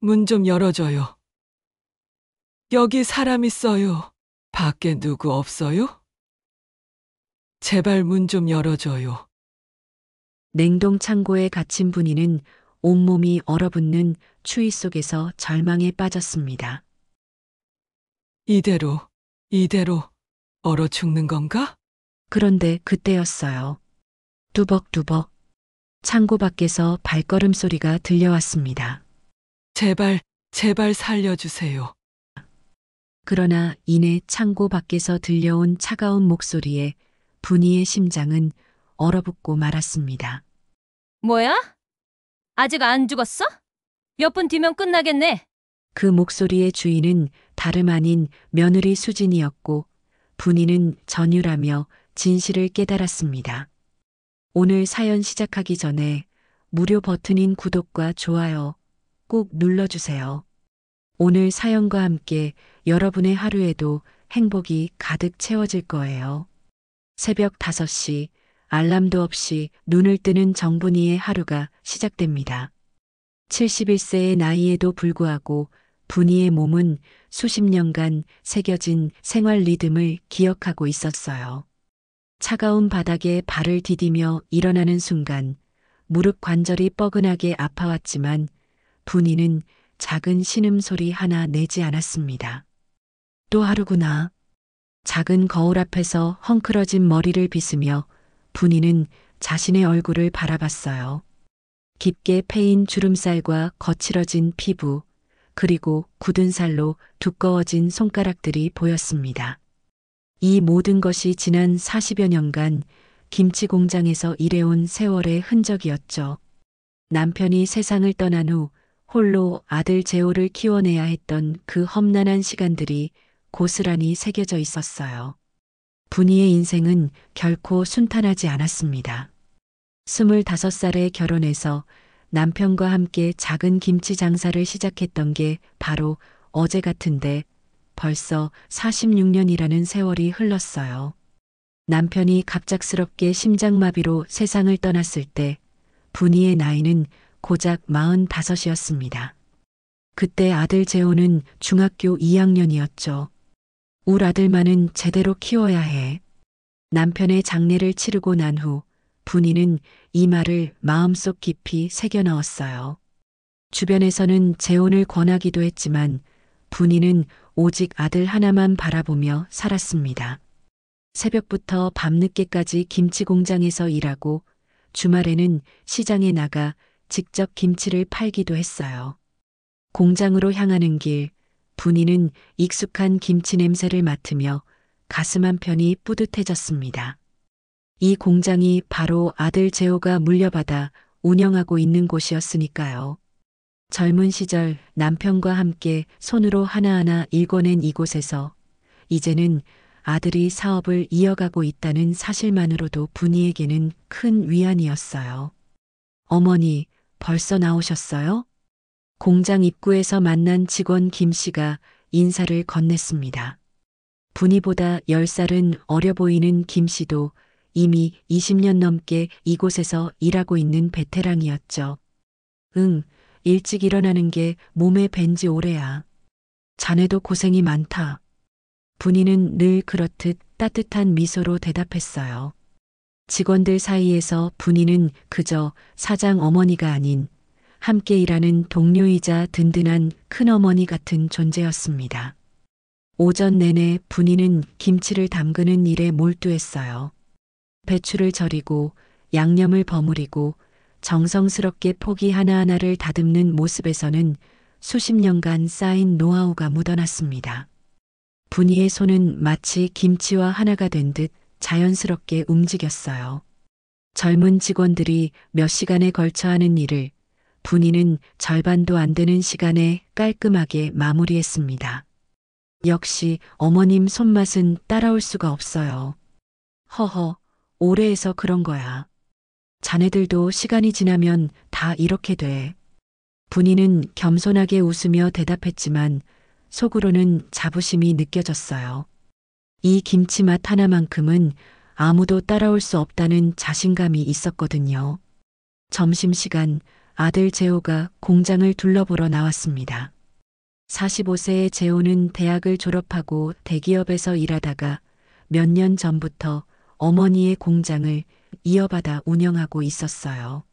문 좀 열어줘요. 여기 사람 있어요. 밖에 누구 없어요? 제발 문 좀 열어줘요. 냉동 창고에 갇힌 분이는 온몸이 얼어붙는 추위 속에서 절망에 빠졌습니다. 이대로 얼어 죽는 건가? 그런데 그때였어요. 뚜벅뚜벅 창고 밖에서 발걸음 소리가 들려왔습니다. 제발 살려주세요. 그러나 이내 창고 밖에서 들려온 차가운 목소리에 분이의 심장은 얼어붙고 말았습니다. 뭐야? 아직 안 죽었어? 몇 분 뒤면 끝나겠네. 그 목소리의 주인은 다름 아닌 며느리 수진이었고 분이는 전율하며 진실을 깨달았습니다. 오늘 사연 시작하기 전에 무료 버튼인 구독과 좋아요 꼭 눌러주세요. 오늘 사연과 함께 여러분의 하루에도 행복이 가득 채워질 거예요. 새벽 5시 알람도 없이 눈을 뜨는 정분이의 하루가 시작됩니다. 71세의 나이에도 불구하고 분이의 몸은 수십 년간 새겨진 생활 리듬을 기억하고 있었어요. 차가운 바닥에 발을 디디며 일어나는 순간 무릎 관절이 뻐근하게 아파왔지만 분이는 작은 신음소리 하나 내지 않았습니다. 또 하루구나. 작은 거울 앞에서 헝클어진 머리를 빗으며 분이는 자신의 얼굴을 바라봤어요. 깊게 패인 주름살과 거칠어진 피부, 그리고 굳은 살로 두꺼워진 손가락들이 보였습니다. 이 모든 것이 지난 40여 년간 김치 공장에서 일해온 세월의 흔적이었죠. 남편이 세상을 떠난 후 홀로 아들 재호를 키워내야 했던 그 험난한 시간들이 고스란히 새겨져 있었어요. 분이의 인생은 결코 순탄하지 않았습니다. 25살에 결혼해서 남편과 함께 작은 김치 장사를 시작했던 게 바로 어제 같은데 벌써 46년이라는 세월이 흘렀어요. 남편이 갑작스럽게 심장마비로 세상을 떠났을 때 분이의 나이는 고작 45이었습니다. 그때 아들 재호는 중학교 2학년이었죠. 울 아들만은 제대로 키워야 해. 남편의 장례를 치르고 난 후 분이는 이 말을 마음속 깊이 새겨 넣었어요. 주변에서는 재혼을 권하기도 했지만 분이는 오직 아들 하나만 바라보며 살았습니다. 새벽부터 밤늦게까지 김치 공장에서 일하고 주말에는 시장에 나가 직접 김치를 팔기도 했어요. 공장으로 향하는 길, 분이는 익숙한 김치 냄새를 맡으며 가슴 한편이 뿌듯해졌습니다. 이 공장이 바로 아들 재호가 물려받아 운영하고 있는 곳이었으니까요. 젊은 시절 남편과 함께 손으로 하나하나 일궈낸 이곳에서 이제는 아들이 사업을 이어가고 있다는 사실만으로도 분이에게는 큰 위안이었어요. 어머니, 벌써 나오셨어요? 공장 입구에서 만난 직원 김 씨가 인사를 건넸습니다. 분이보다 10살은 어려 보이는 김 씨도 이미 20년 넘게 이곳에서 일하고 있는 베테랑이었죠. 응, 일찍 일어나는 게 몸에 밴지 오래야. 자네도 고생이 많다. 분이는 늘 그렇듯 따뜻한 미소로 대답했어요. 직원들 사이에서 분이는 그저 사장 어머니가 아닌 함께 일하는 동료이자 든든한 큰어머니 같은 존재였습니다. 오전 내내 분이는 김치를 담그는 일에 몰두했어요. 배추를 절이고 양념을 버무리고 정성스럽게 포기 하나하나를 다듬는 모습에서는 수십 년간 쌓인 노하우가 묻어났습니다. 분이의 손은 마치 김치와 하나가 된 듯 자연스럽게 움직였어요. 젊은 직원들이 몇 시간에 걸쳐 하는 일을 분이는 절반도 안 되는 시간에 깔끔하게 마무리했습니다. 역시 어머님 손맛은 따라올 수가 없어요. 허허, 오래 해서 그런 거야. 자네들도 시간이 지나면 다 이렇게 돼. 분이는 겸손하게 웃으며 대답했지만 속으로는 자부심이 느껴졌어요. 이 김치맛 하나만큼은 아무도 따라올 수 없다는 자신감이 있었거든요. 점심시간 아들 재호가 공장을 둘러보러 나왔습니다. 45세의 재호는 대학을 졸업하고 대기업에서 일하다가 몇 년 전부터 어머니의 공장을 이어받아 운영하고 있었어요.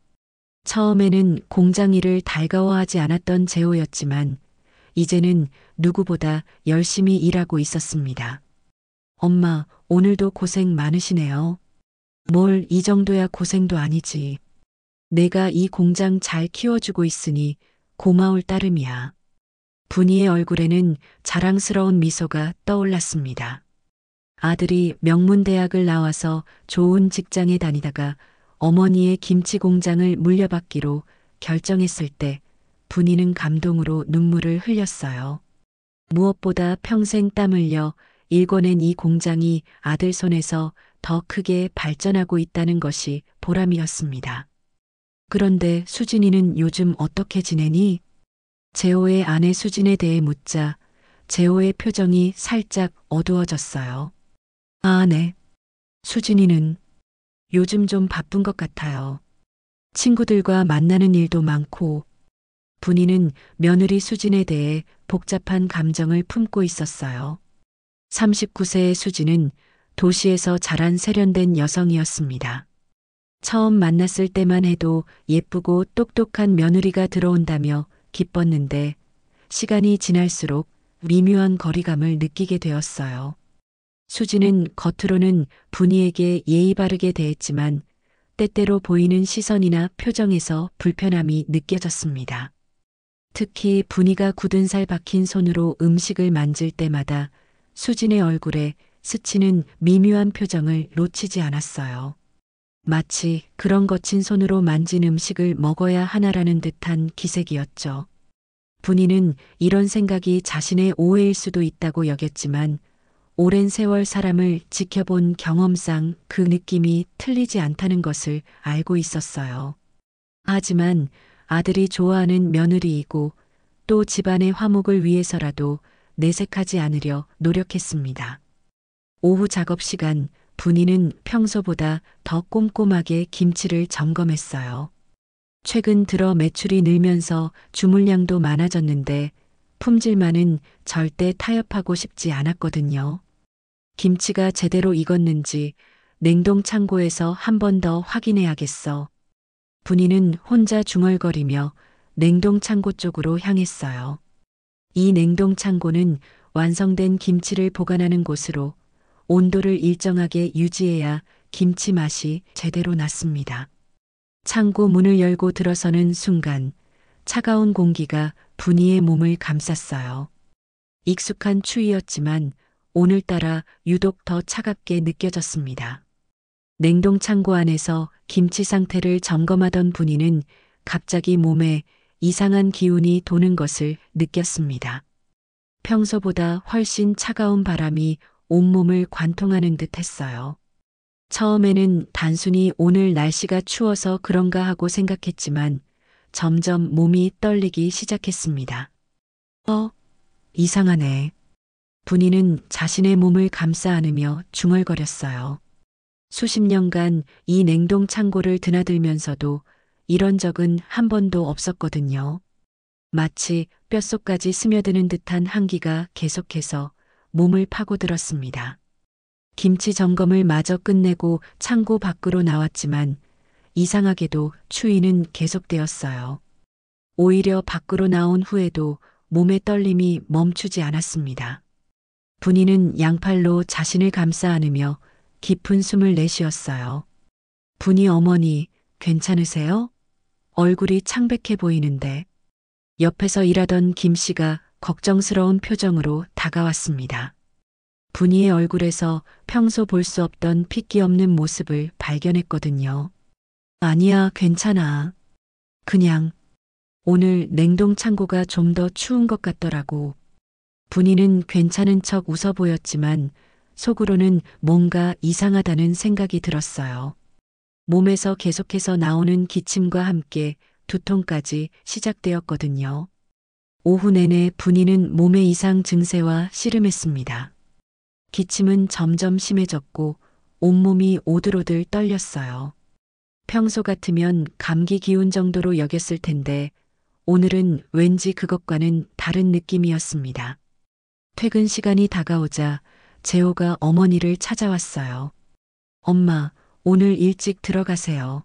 처음에는 공장 일을 달가워하지 않았던 재호였지만 이제는 누구보다 열심히 일하고 있었습니다. 엄마, 오늘도 고생 많으시네요. 뭘 이 정도야 고생도 아니지. 내가 이 공장 잘 키워주고 있으니 고마울 따름이야. 분이의 얼굴에는 자랑스러운 미소가 떠올랐습니다. 아들이 명문대학을 나와서 좋은 직장에 다니다가 어머니의 김치 공장을 물려받기로 결정했을 때 분이는 감동으로 눈물을 흘렸어요. 무엇보다 평생 땀 흘려 일궈낸 이 공장이 아들 손에서 더 크게 발전하고 있다는 것이 보람이었습니다. 그런데 수진이는 요즘 어떻게 지내니? 재호의 아내 수진에 대해 묻자 재호의 표정이 살짝 어두워졌어요. 아, 네. 수진이는 요즘 좀 바쁜 것 같아요. 친구들과 만나는 일도 많고. 분이는 며느리 수진에 대해 복잡한 감정을 품고 있었어요. 39세의 수진은 도시에서 자란 세련된 여성이었습니다. 처음 만났을 때만 해도 예쁘고 똑똑한 며느리가 들어온다며 기뻤는데 시간이 지날수록 미묘한 거리감을 느끼게 되었어요. 수진은 겉으로는 분이에게 예의 바르게 대했지만 때때로 보이는 시선이나 표정에서 불편함이 느껴졌습니다. 특히 분이가 굳은 살 박힌 손으로 음식을 만질 때마다 수진의 얼굴에 스치는 미묘한 표정을 놓치지 않았어요. 마치 그런 거친 손으로 만진 음식을 먹어야 하나라는 듯한 기색이었죠. 분이는 이런 생각이 자신의 오해일 수도 있다고 여겼지만 오랜 세월 사람을 지켜본 경험상 그 느낌이 틀리지 않다는 것을 알고 있었어요. 하지만 아들이 좋아하는 며느리이고 또 집안의 화목을 위해서라도 내색하지 않으려 노력했습니다. 오후 작업 시간 분이는 평소보다 더 꼼꼼하게 김치를 점검했어요. 최근 들어 매출이 늘면서 주물량도 많아졌는데 품질만은 절대 타협하고 싶지 않았거든요. 김치가 제대로 익었는지 냉동 창고에서 한 번 더 확인해야겠어. 분이는 혼자 중얼거리며 냉동 창고 쪽으로 향했어요. 이 냉동 창고는 완성된 김치를 보관하는 곳으로 온도를 일정하게 유지해야 김치 맛이 제대로 났습니다. 창고 문을 열고 들어서는 순간 차가운 공기가 분이의 몸을 감쌌어요. 익숙한 추위였지만 오늘따라 유독 더 차갑게 느껴졌습니다. 냉동 창고 안에서 김치 상태를 점검하던 분이는 갑자기 몸에 이상한 기운이 도는 것을 느꼈습니다. 평소보다 훨씬 차가운 바람이 온몸을 관통하는 듯 했어요. 처음에는 단순히 오늘 날씨가 추워서 그런가 하고 생각했지만 점점 몸이 떨리기 시작했습니다. 이상하네. 분이는 자신의 몸을 감싸 안으며 중얼거렸어요. 수십 년간 이 냉동 창고를 드나들면서도 이런 적은 한 번도 없었거든요. 마치 뼛속까지 스며드는 듯한 한기가 계속해서 몸을 파고들었습니다. 김치 점검을 마저 끝내고 창고 밖으로 나왔지만 이상하게도 추위는 계속되었어요. 오히려 밖으로 나온 후에도 몸의 떨림이 멈추지 않았습니다. 분이는 양팔로 자신을 감싸 안으며 깊은 숨을 내쉬었어요. 분이 어머니, 괜찮으세요? 얼굴이 창백해 보이는데. 옆에서 일하던 김 씨가 걱정스러운 표정으로 다가왔습니다. 분이의 얼굴에서 평소 볼 수 없던 핏기 없는 모습을 발견했거든요. 아니야, 괜찮아. 그냥 오늘 냉동 창고가 좀 더 추운 것 같더라고. 분이는 괜찮은 척 웃어 보였지만 속으로는 뭔가 이상하다는 생각이 들었어요. 몸에서 계속해서 나오는 기침과 함께 두통까지 시작되었거든요. 오후 내내 분이는 몸의 이상 증세와 씨름했습니다. 기침은 점점 심해졌고 온몸이 오들오들 떨렸어요. 평소 같으면 감기 기운 정도로 여겼을 텐데 오늘은 왠지 그것과는 다른 느낌이었습니다. 퇴근 시간이 다가오자 재호가 어머니를 찾아왔어요. 엄마, 오늘 일찍 들어가세요.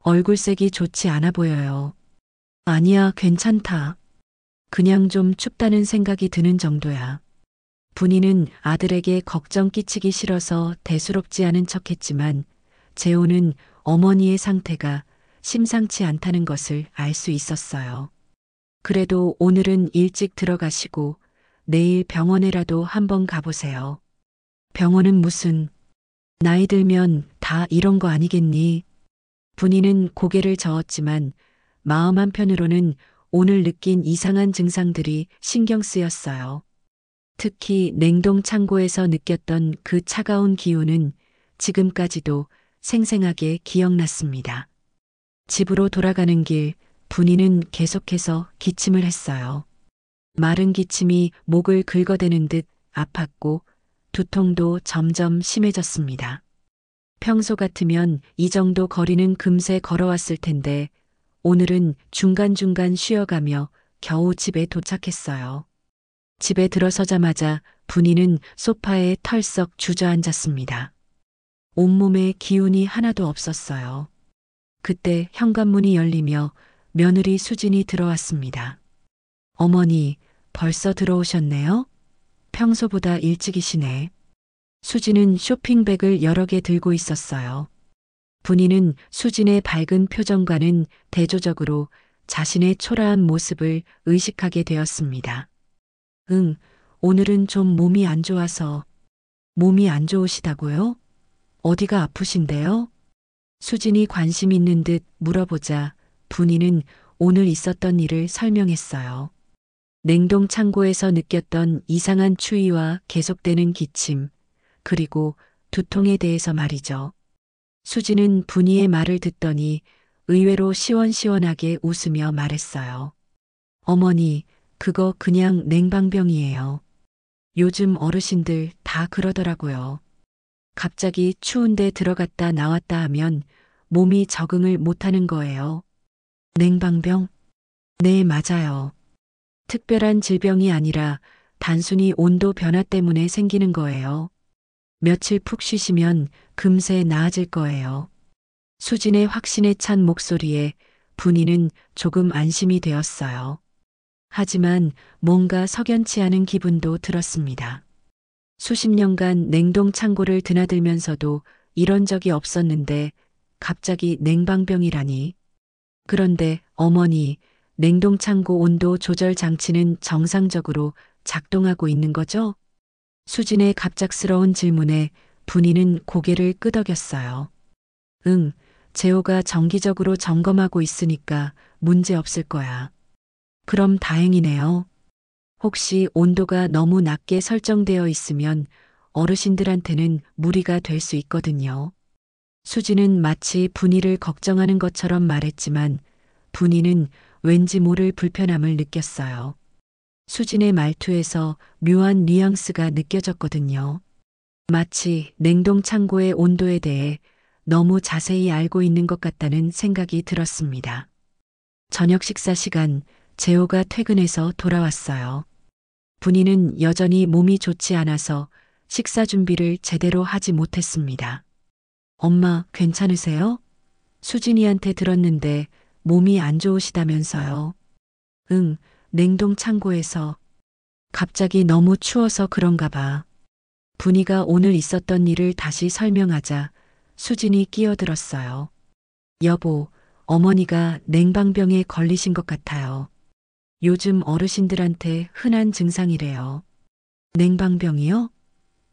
얼굴색이 좋지 않아 보여요. 아니야, 괜찮다. 그냥 좀 춥다는 생각이 드는 정도야. 분이는 아들에게 걱정 끼치기 싫어서 대수롭지 않은 척했지만 재호는 어머니의 상태가 심상치 않다는 것을 알 수 있었어요. 그래도 오늘은 일찍 들어가시고 내일 병원에라도 한번 가보세요. 병원은 무슨, 나이 들면 다 이런 거 아니겠니? 분이는 고개를 저었지만 마음 한편으로는 오늘 느낀 이상한 증상들이 신경 쓰였어요. 특히 냉동 창고에서 느꼈던 그 차가운 기운은 지금까지도 생생하게 기억났습니다. 집으로 돌아가는 길, 분이는 계속해서 기침을 했어요. 마른 기침이 목을 긁어대는 듯 아팠고 두통도 점점 심해졌습니다. 평소 같으면 이 정도 거리는 금세 걸어왔을 텐데 오늘은 중간중간 쉬어가며 겨우 집에 도착했어요. 집에 들어서자마자 분이는 소파에 털썩 주저앉았습니다. 온몸에 기운이 하나도 없었어요. 그때 현관문이 열리며 며느리 수진이 들어왔습니다. 어머니, 벌써 들어오셨네요? 평소보다 일찍이시네. 수진은 쇼핑백을 여러 개 들고 있었어요. 분이는 수진의 밝은 표정과는 대조적으로 자신의 초라한 모습을 의식하게 되었습니다. 응, 오늘은 좀 몸이 안 좋아서. 몸이 안 좋으시다고요? 어디가 아프신데요? 수진이 관심 있는 듯 물어보자 분이는 오늘 있었던 일을 설명했어요. 냉동 창고에서 느꼈던 이상한 추위와 계속되는 기침, 그리고 두통에 대해서 말이죠. 수진은 분이의 말을 듣더니 의외로 시원시원하게 웃으며 말했어요. 어머니, 그거 그냥 냉방병이에요. 요즘 어르신들 다 그러더라고요. 갑자기 추운데 들어갔다 나왔다 하면 몸이 적응을 못하는 거예요. 냉방병? 네, 맞아요. 특별한 질병이 아니라 단순히 온도 변화 때문에 생기는 거예요. 며칠 푹 쉬시면 금세 나아질 거예요. 수진의 확신에 찬 목소리에 분이는 조금 안심이 되었어요. 하지만 뭔가 석연치 않은 기분도 들었습니다. 수십 년간 냉동 창고를 드나들면서도 이런 적이 없었는데 갑자기 냉방병이라니. 그런데 어머니, 냉동 창고 온도 조절 장치는 정상적으로 작동하고 있는 거죠? 수진의 갑작스러운 질문에 분이는 고개를 끄덕였어요. 응, 재호가 정기적으로 점검하고 있으니까 문제 없을 거야. 그럼 다행이네요. 혹시 온도가 너무 낮게 설정되어 있으면 어르신들한테는 무리가 될 수 있거든요. 수지는 마치 분이를 걱정하는 것처럼 말했지만 분이는 왠지 모를 불편함을 느꼈어요. 수진의 말투에서 묘한 뉘앙스가 느껴졌거든요. 마치 냉동 창고의 온도에 대해 너무 자세히 알고 있는 것 같다는 생각이 들었습니다. 저녁 식사 시간, 재호가 퇴근해서 돌아왔어요. 분이는 여전히 몸이 좋지 않아서 식사 준비를 제대로 하지 못했습니다. 엄마, 괜찮으세요? 수진이한테 들었는데 몸이 안 좋으시다면서요. 응, 냉동 창고에서. 갑자기 너무 추워서 그런가 봐. 분이가 오늘 있었던 일을 다시 설명하자 수진이 끼어들었어요. 여보, 어머니가 냉방병에 걸리신 것 같아요. 요즘 어르신들한테 흔한 증상이래요. 냉방병이요?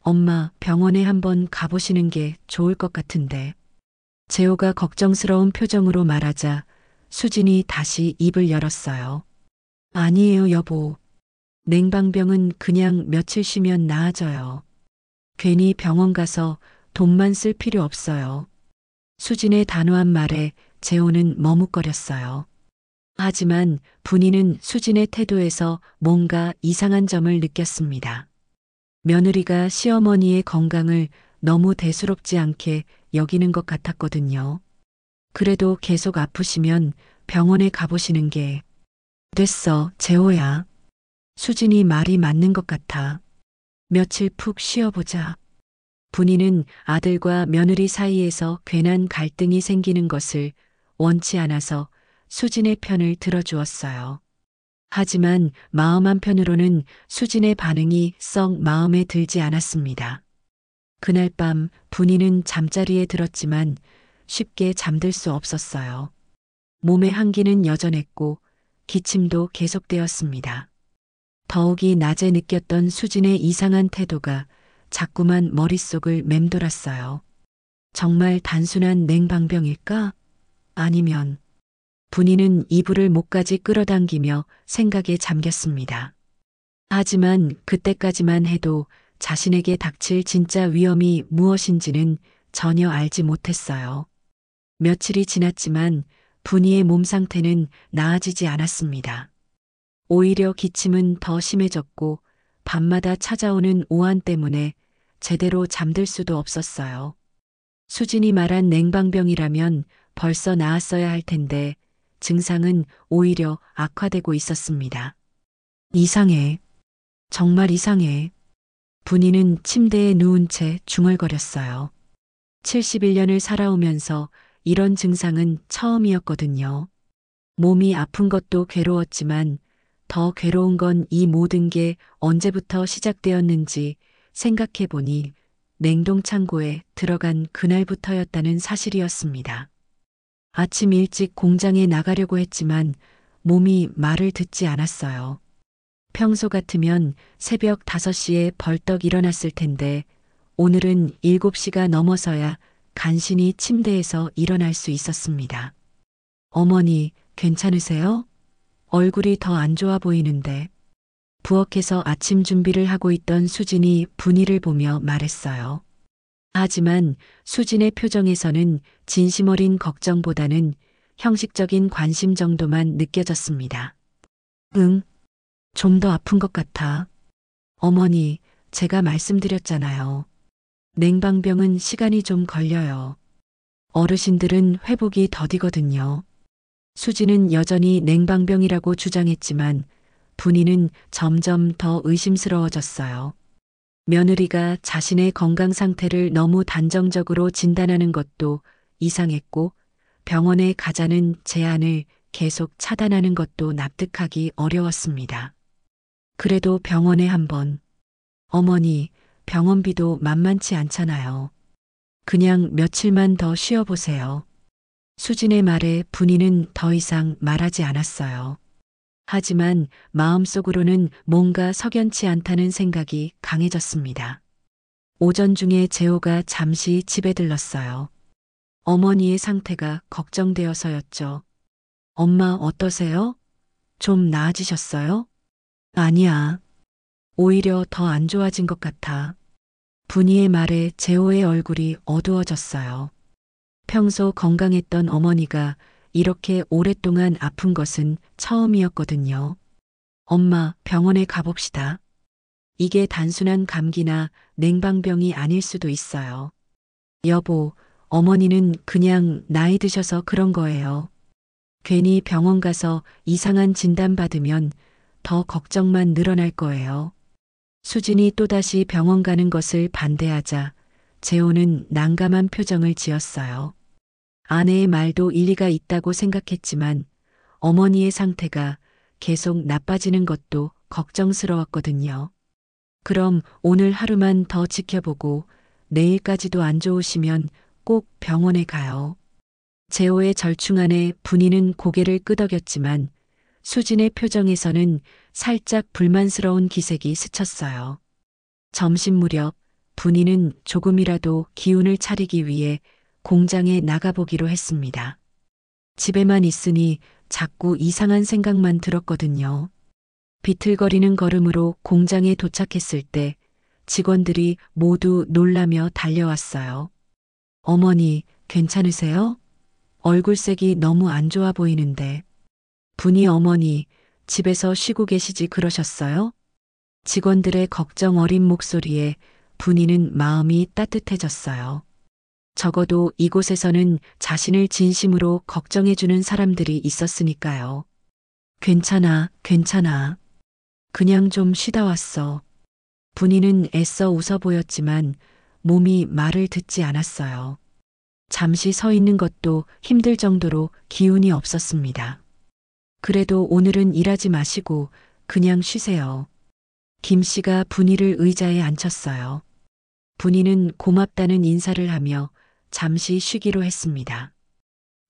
엄마, 병원에 한번 가보시는 게 좋을 것 같은데. 재호가 걱정스러운 표정으로 말하자 수진이 다시 입을 열었어요. 아니에요, 여보. 냉방병은 그냥 며칠 쉬면 나아져요. 괜히 병원 가서 돈만 쓸 필요 없어요. 수진의 단호한 말에 재호는 머뭇거렸어요. 하지만 분이는 수진의 태도에서 뭔가 이상한 점을 느꼈습니다. 며느리가 시어머니의 건강을 너무 대수롭지 않게 여기는 것 같았거든요. 그래도 계속 아프시면 병원에 가보시는 게. 됐어, 재호야. 수진이 말이 맞는 것 같아. 며칠 푹 쉬어보자. 분이는 아들과 며느리 사이에서 괜한 갈등이 생기는 것을 원치 않아서 수진의 편을 들어주었어요. 하지만 마음 한편으로는 수진의 반응이 썩 마음에 들지 않았습니다. 그날 밤 분이는 잠자리에 들었지만 쉽게 잠들 수 없었어요. 몸의 한기는 여전했고 기침도 계속되었습니다. 더욱이 낮에 느꼈던 수진의 이상한 태도가 자꾸만 머릿속을 맴돌았어요. 정말 단순한 냉방병일까? 아니면 분이는 이불을 목까지 끌어당기며 생각에 잠겼습니다. 하지만 그때까지만 해도 자신에게 닥칠 진짜 위험이 무엇인지는 전혀 알지 못했어요. 며칠이 지났지만 분이의 몸 상태는 나아지지 않았습니다. 오히려 기침은 더 심해졌고 밤마다 찾아오는 오한 때문에 제대로 잠들 수도 없었어요. 수진이 말한 냉방병이라면 벌써 나았어야 할 텐데 증상은 오히려 악화되고 있었습니다. 이상해. 정말 이상해. 분이는 침대에 누운 채 중얼거렸어요. 71년을 살아오면서 이런 증상은 처음이었거든요. 몸이 아픈 것도 괴로웠지만 더 괴로운 건 이 모든 게 언제부터 시작되었는지 생각해 보니 냉동창고에 들어간 그날부터였다는 사실이었습니다. 아침 일찍 공장에 나가려고 했지만 몸이 말을 듣지 않았어요. 평소 같으면 새벽 5시에 벌떡 일어났을 텐데 오늘은 7시가 넘어서야 간신히 침대에서 일어날 수 있었습니다. 어머니, 괜찮으세요? 얼굴이 더 안 좋아 보이는데. 부엌에서 아침 준비를 하고 있던 수진이 분이를 보며 말했어요. 하지만 수진의 표정에서는 진심 어린 걱정보다는 형식적인 관심 정도만 느껴졌습니다. 응, 좀 더 아픈 것 같아. 어머니, 제가 말씀드렸잖아요. 냉방병은 시간이 좀 걸려요. 어르신들은 회복이 더디거든요. 수지는 여전히 냉방병이라고 주장했지만 분이는 점점 더 의심스러워졌어요. 며느리가 자신의 건강 상태를 너무 단정적으로 진단하는 것도 이상했고 병원에 가자는 제안을 계속 차단하는 것도 납득하기 어려웠습니다. 그래도 병원에 한번. 어머니, 병원비도 만만치 않잖아요. 그냥 며칠만 더 쉬어보세요. 수진의 말에 분이는 더 이상 말하지 않았어요. 하지만 마음속으로는 뭔가 석연치 않다는 생각이 강해졌습니다. 오전 중에 재호가 잠시 집에 들렀어요. 어머니의 상태가 걱정되어서였죠. 엄마 어떠세요? 좀 나아지셨어요? 아니야. 오히려 더 안 좋아진 것 같아. 분이의 말에 재호의 얼굴이 어두워졌어요. 평소 건강했던 어머니가 이렇게 오랫동안 아픈 것은 처음이었거든요. 엄마, 병원에 가봅시다. 이게 단순한 감기나 냉방병이 아닐 수도 있어요. 여보, 어머니는 그냥 나이 드셔서 그런 거예요. 괜히 병원 가서 이상한 진단 받으면 더 걱정만 늘어날 거예요. 수진이 또다시 병원 가는 것을 반대하자 재호는 난감한 표정을 지었어요. 아내의 말도 일리가 있다고 생각했지만 어머니의 상태가 계속 나빠지는 것도 걱정스러웠거든요. 그럼 오늘 하루만 더 지켜보고 내일까지도 안 좋으시면 꼭 병원에 가요. 재호의 절충 안에 분이는 고개를 끄덕였지만 수진의 표정에서는 살짝 불만스러운 기색이 스쳤어요. 점심 무렵 분이는 조금이라도 기운을 차리기 위해 공장에 나가보기로 했습니다. 집에만 있으니 자꾸 이상한 생각만 들었거든요. 비틀거리는 걸음으로 공장에 도착했을 때 직원들이 모두 놀라며 달려왔어요. 어머니, 괜찮으세요? 얼굴색이 너무 안 좋아 보이는데. 분이 어머니, 집에서 쉬고 계시지 그러셨어요? 직원들의 걱정 어린 목소리에 분이는 마음이 따뜻해졌어요. 적어도 이곳에서는 자신을 진심으로 걱정해주는 사람들이 있었으니까요. 괜찮아, 괜찮아. 그냥 좀 쉬다 왔어. 분이는 애써 웃어 보였지만 몸이 말을 듣지 않았어요. 잠시 서 있는 것도 힘들 정도로 기운이 없었습니다. 그래도 오늘은 일하지 마시고 그냥 쉬세요. 김 씨가 분이를 의자에 앉혔어요. 분이는 고맙다는 인사를 하며 잠시 쉬기로 했습니다.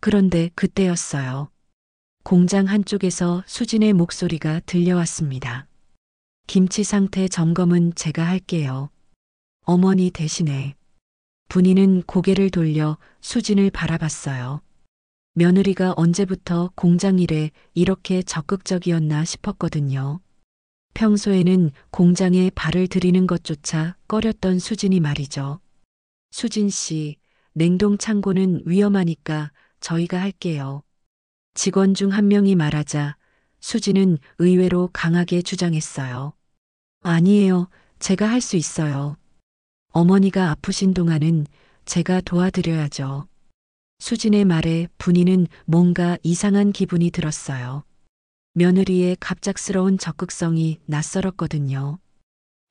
그런데 그때였어요. 공장 한쪽에서 수진의 목소리가 들려왔습니다. 김치 상태 점검은 제가 할게요. 어머니 대신에. 분이는 고개를 돌려 수진을 바라봤어요. 며느리가 언제부터 공장 일에 이렇게 적극적이었나 싶었거든요. 평소에는 공장에 발을 들이는 것조차 꺼렸던 수진이 말이죠. 수진 씨, 냉동 창고는 위험하니까 저희가 할게요. 직원 중 한 명이 말하자 수진은 의외로 강하게 주장했어요. 아니에요. 제가 할 수 있어요. 어머니가 아프신 동안은 제가 도와드려야죠. 수진의 말에 분이는 뭔가 이상한 기분이 들었어요. 며느리의 갑작스러운 적극성이 낯설었거든요.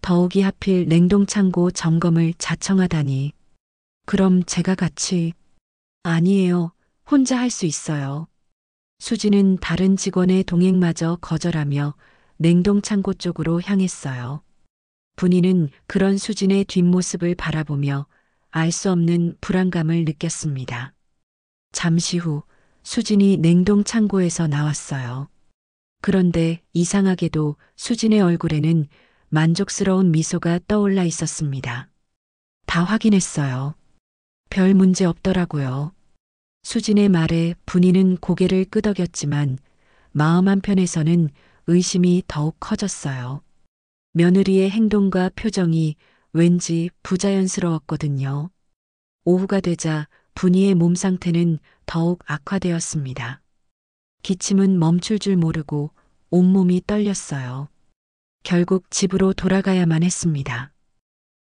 더욱이 하필 냉동창고 점검을 자청하다니. 그럼 제가 같이. 아니에요. 혼자 할 수 있어요. 수진은 다른 직원의 동행마저 거절하며 냉동창고 쪽으로 향했어요. 분이는 그런 수진의 뒷모습을 바라보며 알 수 없는 불안감을 느꼈습니다. 잠시 후 수진이 냉동창고에서 나왔어요. 그런데 이상하게도 수진의 얼굴에는 만족스러운 미소가 떠올라 있었습니다. 다 확인했어요. 별 문제 없더라고요. 수진의 말에 분이는 고개를 끄덕였지만 마음 한편에서는 의심이 더욱 커졌어요. 며느리의 행동과 표정이 왠지 부자연스러웠거든요. 오후가 되자 분이의 몸 상태는 더욱 악화되었습니다. 기침은 멈출 줄 모르고 온몸이 떨렸어요. 결국 집으로 돌아가야만 했습니다.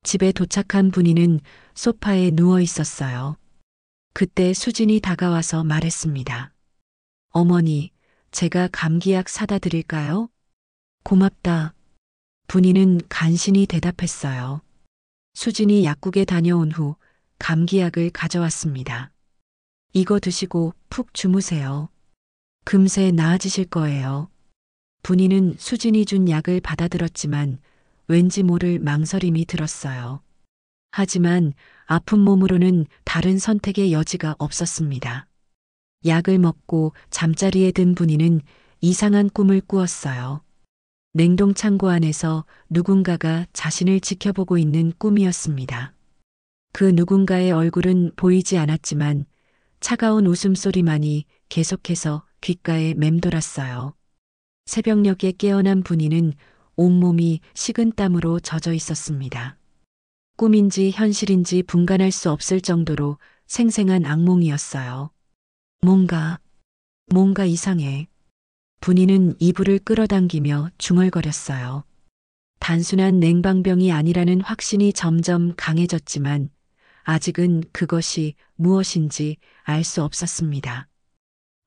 집에 도착한 분이는 소파에 누워 있었어요. 그때 수진이 다가와서 말했습니다. 어머니, 제가 감기약 사다 드릴까요? 고맙다. 분이는 간신히 대답했어요. 수진이 약국에 다녀온 후 감기약을 가져왔습니다. 이거 드시고 푹 주무세요. 금세 나아지실 거예요. 분이는 수진이 준 약을 받아들었지만 왠지 모를 망설임이 들었어요. 하지만 아픈 몸으로는 다른 선택의 여지가 없었습니다. 약을 먹고 잠자리에 든 분이는 이상한 꿈을 꾸었어요. 냉동창고 안에서 누군가가 자신을 지켜보고 있는 꿈이었습니다. 그 누군가의 얼굴은 보이지 않았지만 차가운 웃음소리만이 계속해서 귓가에 맴돌았어요. 새벽녘에 깨어난 분이는 온몸이 식은땀으로 젖어 있었습니다. 꿈인지 현실인지 분간할 수 없을 정도로 생생한 악몽이었어요. 뭔가 이상해. 분이는 이불을 끌어당기며 중얼거렸어요. 단순한 냉방병이 아니라는 확신이 점점 강해졌지만 아직은 그것이 무엇인지 알 수 없었습니다.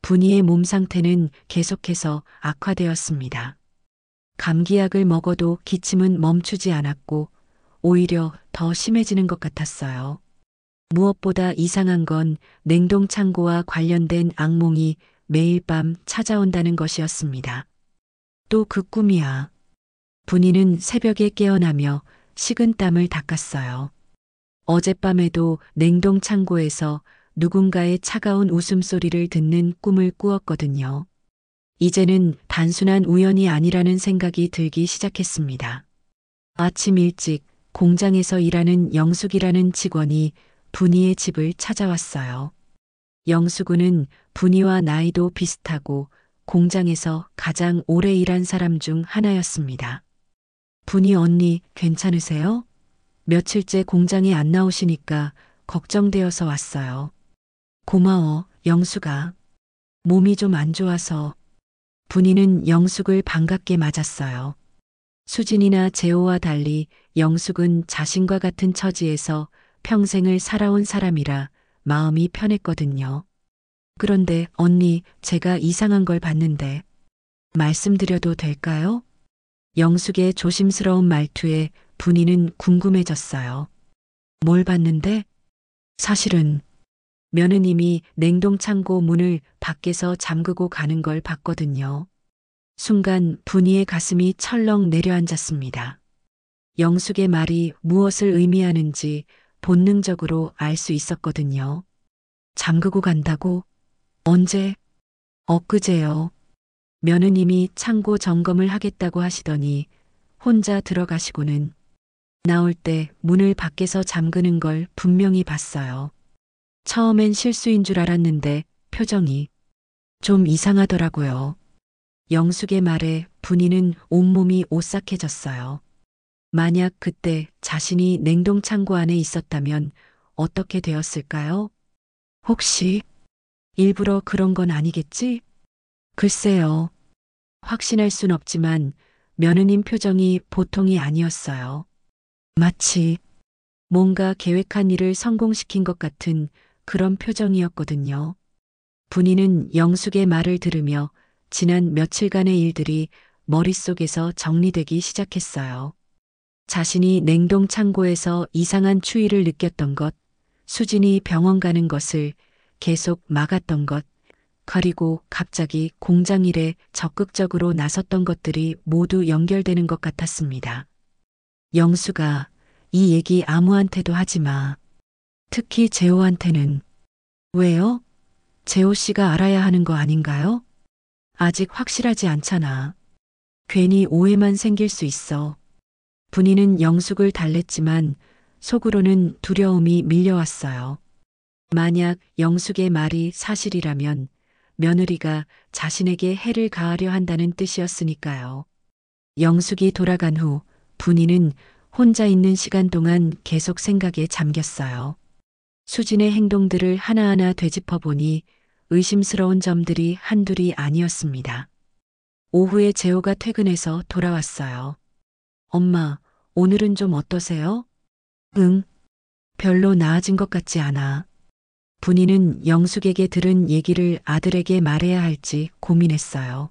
분이의 몸 상태는 계속해서 악화되었습니다. 감기약을 먹어도 기침은 멈추지 않았고 오히려 더 심해지는 것 같았어요. 무엇보다 이상한 건 냉동창고와 관련된 악몽이 매일 밤 찾아온다는 것이었습니다. 또 그 꿈이야. 분이는 새벽에 깨어나며 식은땀을 닦았어요. 어젯밤에도 냉동창고에서 누군가의 차가운 웃음소리를 듣는 꿈을 꾸었거든요. 이제는 단순한 우연이 아니라는 생각이 들기 시작했습니다. 아침 일찍 공장에서 일하는 영숙이라는 직원이 분이의 집을 찾아왔어요. 영숙은 분이와 나이도 비슷하고 공장에서 가장 오래 일한 사람 중 하나였습니다. 분이 언니 괜찮으세요? 며칠째 공장에 안 나오시니까 걱정되어서 왔어요. 고마워, 영숙아. 몸이 좀 안 좋아서. 분이는 영숙을 반갑게 맞았어요. 수진이나 재호와 달리 영숙은 자신과 같은 처지에서 평생을 살아온 사람이라 마음이 편했거든요. 그런데 언니, 제가 이상한 걸 봤는데 말씀드려도 될까요? 영숙의 조심스러운 말투에 분이는 궁금해졌어요. 뭘 봤는데? 사실은 며느님이 냉동창고 문을 밖에서 잠그고 가는 걸 봤거든요. 순간 분이의 가슴이 철렁 내려앉았습니다. 영숙의 말이 무엇을 의미하는지 본능적으로 알 수 있었거든요. 잠그고 간다고? 언제? 엊그제요. 며느님이 창고 점검을 하겠다고 하시더니 혼자 들어가시고는 나올 때 문을 밖에서 잠그는 걸 분명히 봤어요. 처음엔 실수인 줄 알았는데 표정이 좀 이상하더라고요. 영숙의 말에 분이는 온몸이 오싹해졌어요. 만약 그때 자신이 냉동창고 안에 있었다면 어떻게 되었을까요? 혹시 일부러 그런 건 아니겠지? 글쎄요. 확신할 순 없지만 며느님 표정이 보통이 아니었어요. 마치 뭔가 계획한 일을 성공시킨 것 같은 그런 표정이었거든요. 분이는 영숙의 말을 들으며 지난 며칠간의 일들이 머릿속에서 정리되기 시작했어요. 자신이 냉동 창고에서 이상한 추위를 느꼈던 것, 수진이 병원 가는 것을 계속 막았던 것, 그리고 갑자기 공장 일에 적극적으로 나섰던 것들이 모두 연결되는 것 같았습니다. 영수가 이 얘기 아무한테도 하지 마. 특히 재호한테는. 왜요? 재호 씨가 알아야 하는 거 아닌가요? 아직 확실하지 않잖아. 괜히 오해만 생길 수 있어. 분이는 영숙을 달랬지만 속으로는 두려움이 밀려왔어요. 만약 영숙의 말이 사실이라면 며느리가 자신에게 해를 가하려 한다는 뜻이었으니까요. 영숙이 돌아간 후 분이는 혼자 있는 시간 동안 계속 생각에 잠겼어요. 수진의 행동들을 하나하나 되짚어 보니 의심스러운 점들이 한둘이 아니었습니다. 오후에 재호가 퇴근해서 돌아왔어요. 엄마, 오늘은 좀 어떠세요? 응, 별로 나아진 것 같지 않아. 분이는 영숙에게 들은 얘기를 아들에게 말해야 할지 고민했어요.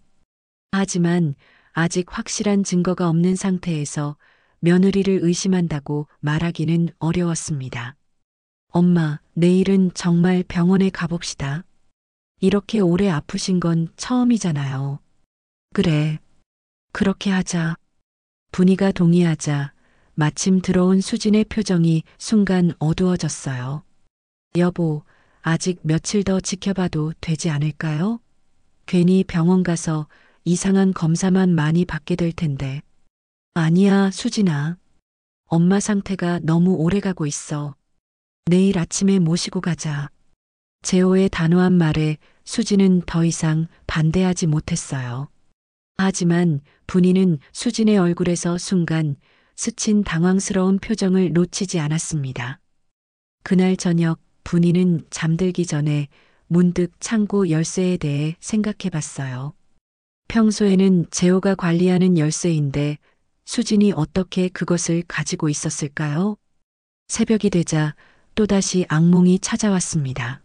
하지만 아직 확실한 증거가 없는 상태에서 며느리를 의심한다고 말하기는 어려웠습니다. 엄마, 내일은 정말 병원에 가봅시다. 이렇게 오래 아프신 건 처음이잖아요. 그래, 그렇게 하자. 분이가 동의하자 마침 들어온 수진의 표정이 순간 어두워졌어요. 여보, 아직 며칠 더 지켜봐도 되지 않을까요? 괜히 병원 가서 이상한 검사만 많이 받게 될 텐데. 아니야, 수진아. 엄마 상태가 너무 오래 가고 있어. 내일 아침에 모시고 가자. 재호의 단호한 말에 수진은 더 이상 반대하지 못했어요. 하지만 분이는 수진의 얼굴에서 순간 스친 당황스러운 표정을 놓치지 않았습니다. 그날 저녁 분이는 잠들기 전에 문득 창고 열쇠에 대해 생각해 봤어요. 평소에는 재호가 관리하는 열쇠인데 수진이 어떻게 그것을 가지고 있었을까요? 새벽이 되자 또다시 악몽이 찾아왔습니다.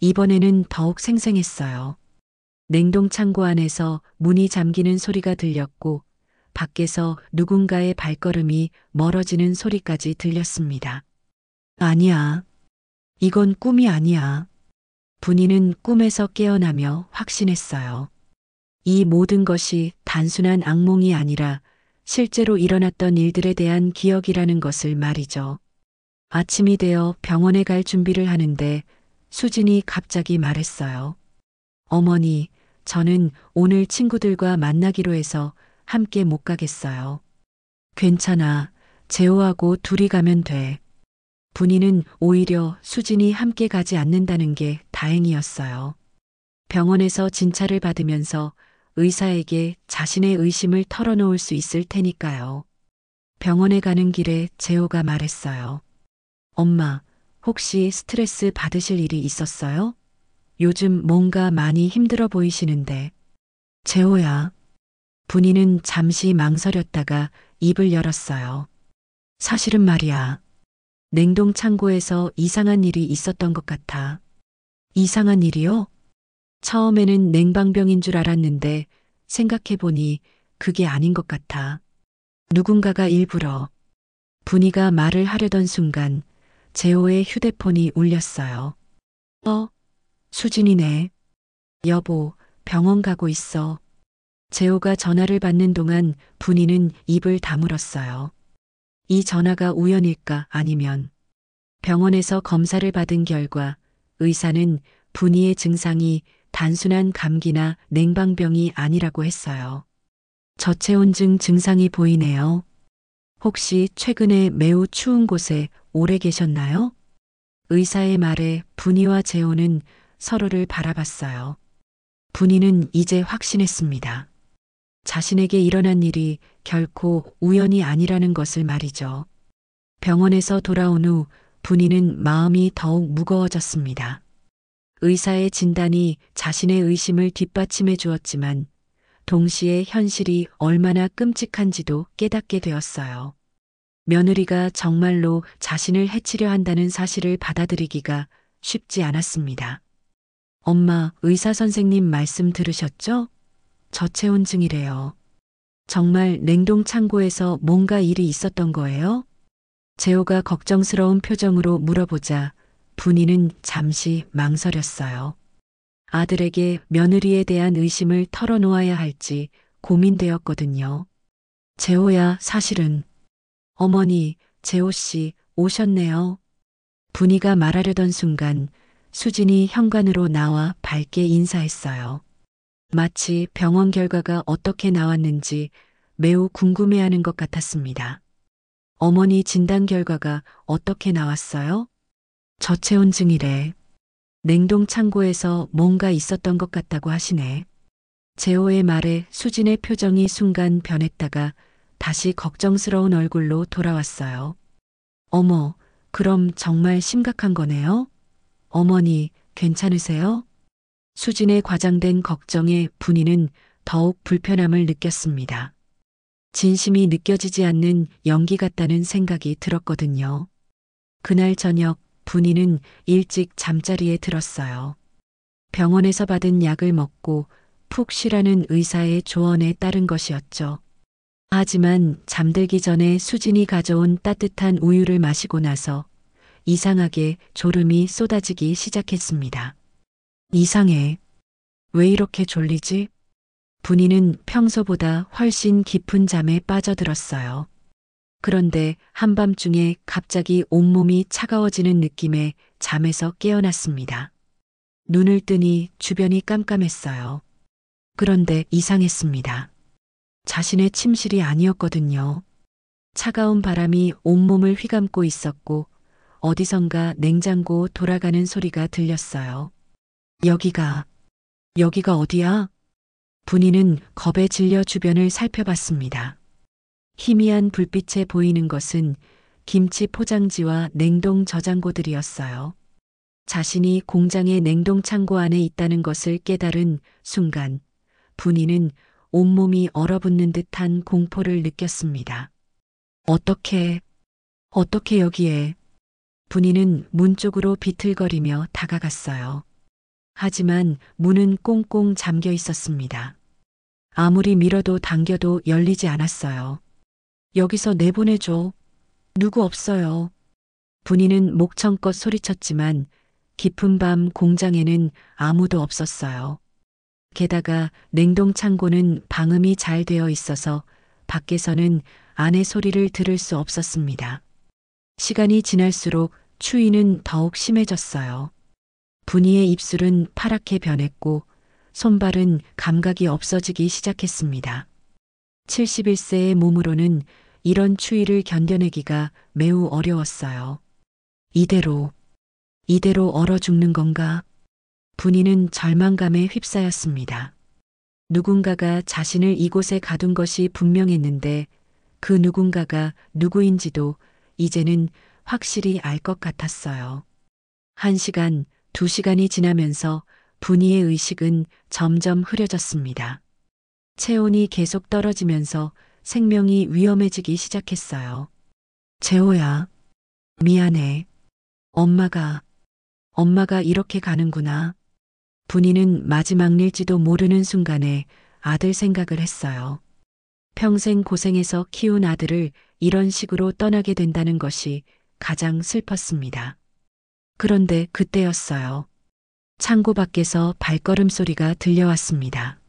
이번에는 더욱 생생했어요. 냉동창고 안에서 문이 잠기는 소리가 들렸고 밖에서 누군가의 발걸음이 멀어지는 소리까지 들렸습니다. 아니야. 이건 꿈이 아니야. 분이는 꿈에서 깨어나며 확신했어요. 이 모든 것이 단순한 악몽이 아니라 실제로 일어났던 일들에 대한 기억이라는 것을 말이죠. 아침이 되어 병원에 갈 준비를 하는데 수진이 갑자기 말했어요. 어머니, 저는 오늘 친구들과 만나기로 해서 함께 못 가겠어요. 괜찮아. 재호하고 둘이 가면 돼. 분이는 오히려 수진이 함께 가지 않는다는 게 다행이었어요. 병원에서 진찰을 받으면서 의사에게 자신의 의심을 털어놓을 수 있을 테니까요. 병원에 가는 길에 재호가 말했어요. 엄마, 혹시 스트레스 받으실 일이 있었어요? 요즘 뭔가 많이 힘들어 보이시는데. 재호야. 분이는 잠시 망설였다가 입을 열었어요. 사실은 말이야. 냉동 창고에서 이상한 일이 있었던 것 같아. 이상한 일이요? 처음에는 냉방병인 줄 알았는데 생각해보니 그게 아닌 것 같아. 누군가가 일부러 분이가 말을 하려던 순간 재호의 휴대폰이 울렸어요. 수진이네. 여보, 병원 가고 있어. 재호가 전화를 받는 동안 분이는 입을 다물었어요. 이 전화가 우연일까 아니면 병원에서 검사를 받은 결과 의사는 분이의 증상이 단순한 감기나 냉방병이 아니라고 했어요. 저체온증 증상이 보이네요. 혹시 최근에 매우 추운 곳에 오래 계셨나요? 의사의 말에 분이와 재호는 서로를 바라봤어요. 분이는 이제 확신했습니다. 자신에게 일어난 일이 결코 우연이 아니라는 것을 말이죠. 병원에서 돌아온 후 분이는 마음이 더욱 무거워졌습니다. 의사의 진단이 자신의 의심을 뒷받침해 주었지만 동시에 현실이 얼마나 끔찍한지도 깨닫게 되었어요. 며느리가 정말로 자신을 해치려 한다는 사실을 받아들이기가 쉽지 않았습니다. 엄마, 의사 선생님 말씀 들으셨죠? 저체온증이래요. 정말 냉동 창고에서 뭔가 일이 있었던 거예요? 재호가 걱정스러운 표정으로 물어보자 분이는 잠시 망설였어요. 아들에게 며느리에 대한 의심을 털어놓아야 할지 고민되었거든요. 재호야, 사실은. 어머니, 재호 씨 오셨네요. 분이가 말하려던 순간 수진이 현관으로 나와 밝게 인사했어요. 마치 병원 결과가 어떻게 나왔는지 매우 궁금해하는 것 같았습니다. 어머니 진단 결과가 어떻게 나왔어요? 저체온증이래. 냉동 창고에서 뭔가 있었던 것 같다고 하시네. 재호의 말에 수진의 표정이 순간 변했다가 다시 걱정스러운 얼굴로 돌아왔어요. 어머, 그럼 정말 심각한 거네요? 어머니, 괜찮으세요? 수진의 과장된 걱정에 분이는 더욱 불편함을 느꼈습니다. 진심이 느껴지지 않는 연기 같다는 생각이 들었거든요. 그날 저녁 분이는 일찍 잠자리에 들었어요. 병원에서 받은 약을 먹고 푹 쉬라는 의사의 조언에 따른 것이었죠. 하지만 잠들기 전에 수진이 가져온 따뜻한 우유를 마시고 나서 이상하게 졸음이 쏟아지기 시작했습니다. 이상해. 왜 이렇게 졸리지? 분이는 평소보다 훨씬 깊은 잠에 빠져들었어요. 그런데 한밤중에 갑자기 온몸이 차가워지는 느낌에 잠에서 깨어났습니다. 눈을 뜨니 주변이 깜깜했어요. 그런데 이상했습니다. 자신의 침실이 아니었거든요. 차가운 바람이 온몸을 휘감고 있었고 어디선가 냉장고 돌아가는 소리가 들렸어요. 여기가 어디야? 분이는 겁에 질려 주변을 살펴봤습니다. 희미한 불빛에 보이는 것은 김치 포장지와 냉동 저장고들이었어요. 자신이 공장의 냉동 창고 안에 있다는 것을 깨달은 순간 분이는 온몸이 얼어붙는 듯한 공포를 느꼈습니다. 어떻게 여기에? 분이는 문 쪽으로 비틀거리며 다가갔어요. 하지만 문은 꽁꽁 잠겨 있었습니다. 아무리 밀어도 당겨도 열리지 않았어요. 여기서 내보내줘. 누구 없어요. 분이는 목청껏 소리쳤지만 깊은 밤 공장에는 아무도 없었어요. 게다가 냉동 창고는 방음이 잘 되어 있어서 밖에서는 안의 소리를 들을 수 없었습니다. 시간이 지날수록 추위는 더욱 심해졌어요. 분이의 입술은 파랗게 변했고 손발은 감각이 없어지기 시작했습니다. 71세의 몸으로는 이런 추위를 견뎌내기가 매우 어려웠어요. 이대로 얼어 죽는 건가? 분이는 절망감에 휩싸였습니다. 누군가가 자신을 이곳에 가둔 것이 분명했는데 그 누군가가 누구인지도 이제는 확실히 알 것 같았어요. 1시간, 2시간이 지나면서 분이의 의식은 점점 흐려졌습니다. 체온이 계속 떨어지면서 생명이 위험해지기 시작했어요. 재호야, 미안해. 엄마가 이렇게 가는구나. 분이는 마지막 일지도 모르는 순간에 아들 생각을 했어요. 평생 고생해서 키운 아들을 이런 식으로 떠나게 된다는 것이 가장 슬펐습니다. 그런데 그때였어요. 창고 밖에서 발걸음 소리가 들려왔습니다.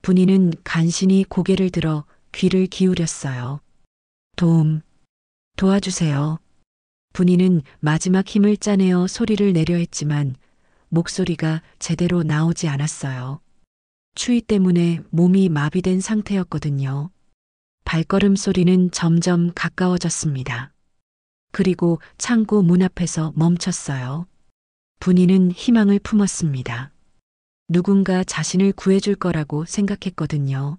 분이는 간신히 고개를 들어 귀를 기울였어요. 도와주세요. 분이는 마지막 힘을 짜내어 소리를 내려 했지만 목소리가 제대로 나오지 않았어요. 추위 때문에 몸이 마비된 상태였거든요. 발걸음 소리는 점점 가까워졌습니다. 그리고 창고 문 앞에서 멈췄어요. 분이는 희망을 품었습니다. 누군가 자신을 구해줄 거라고 생각했거든요.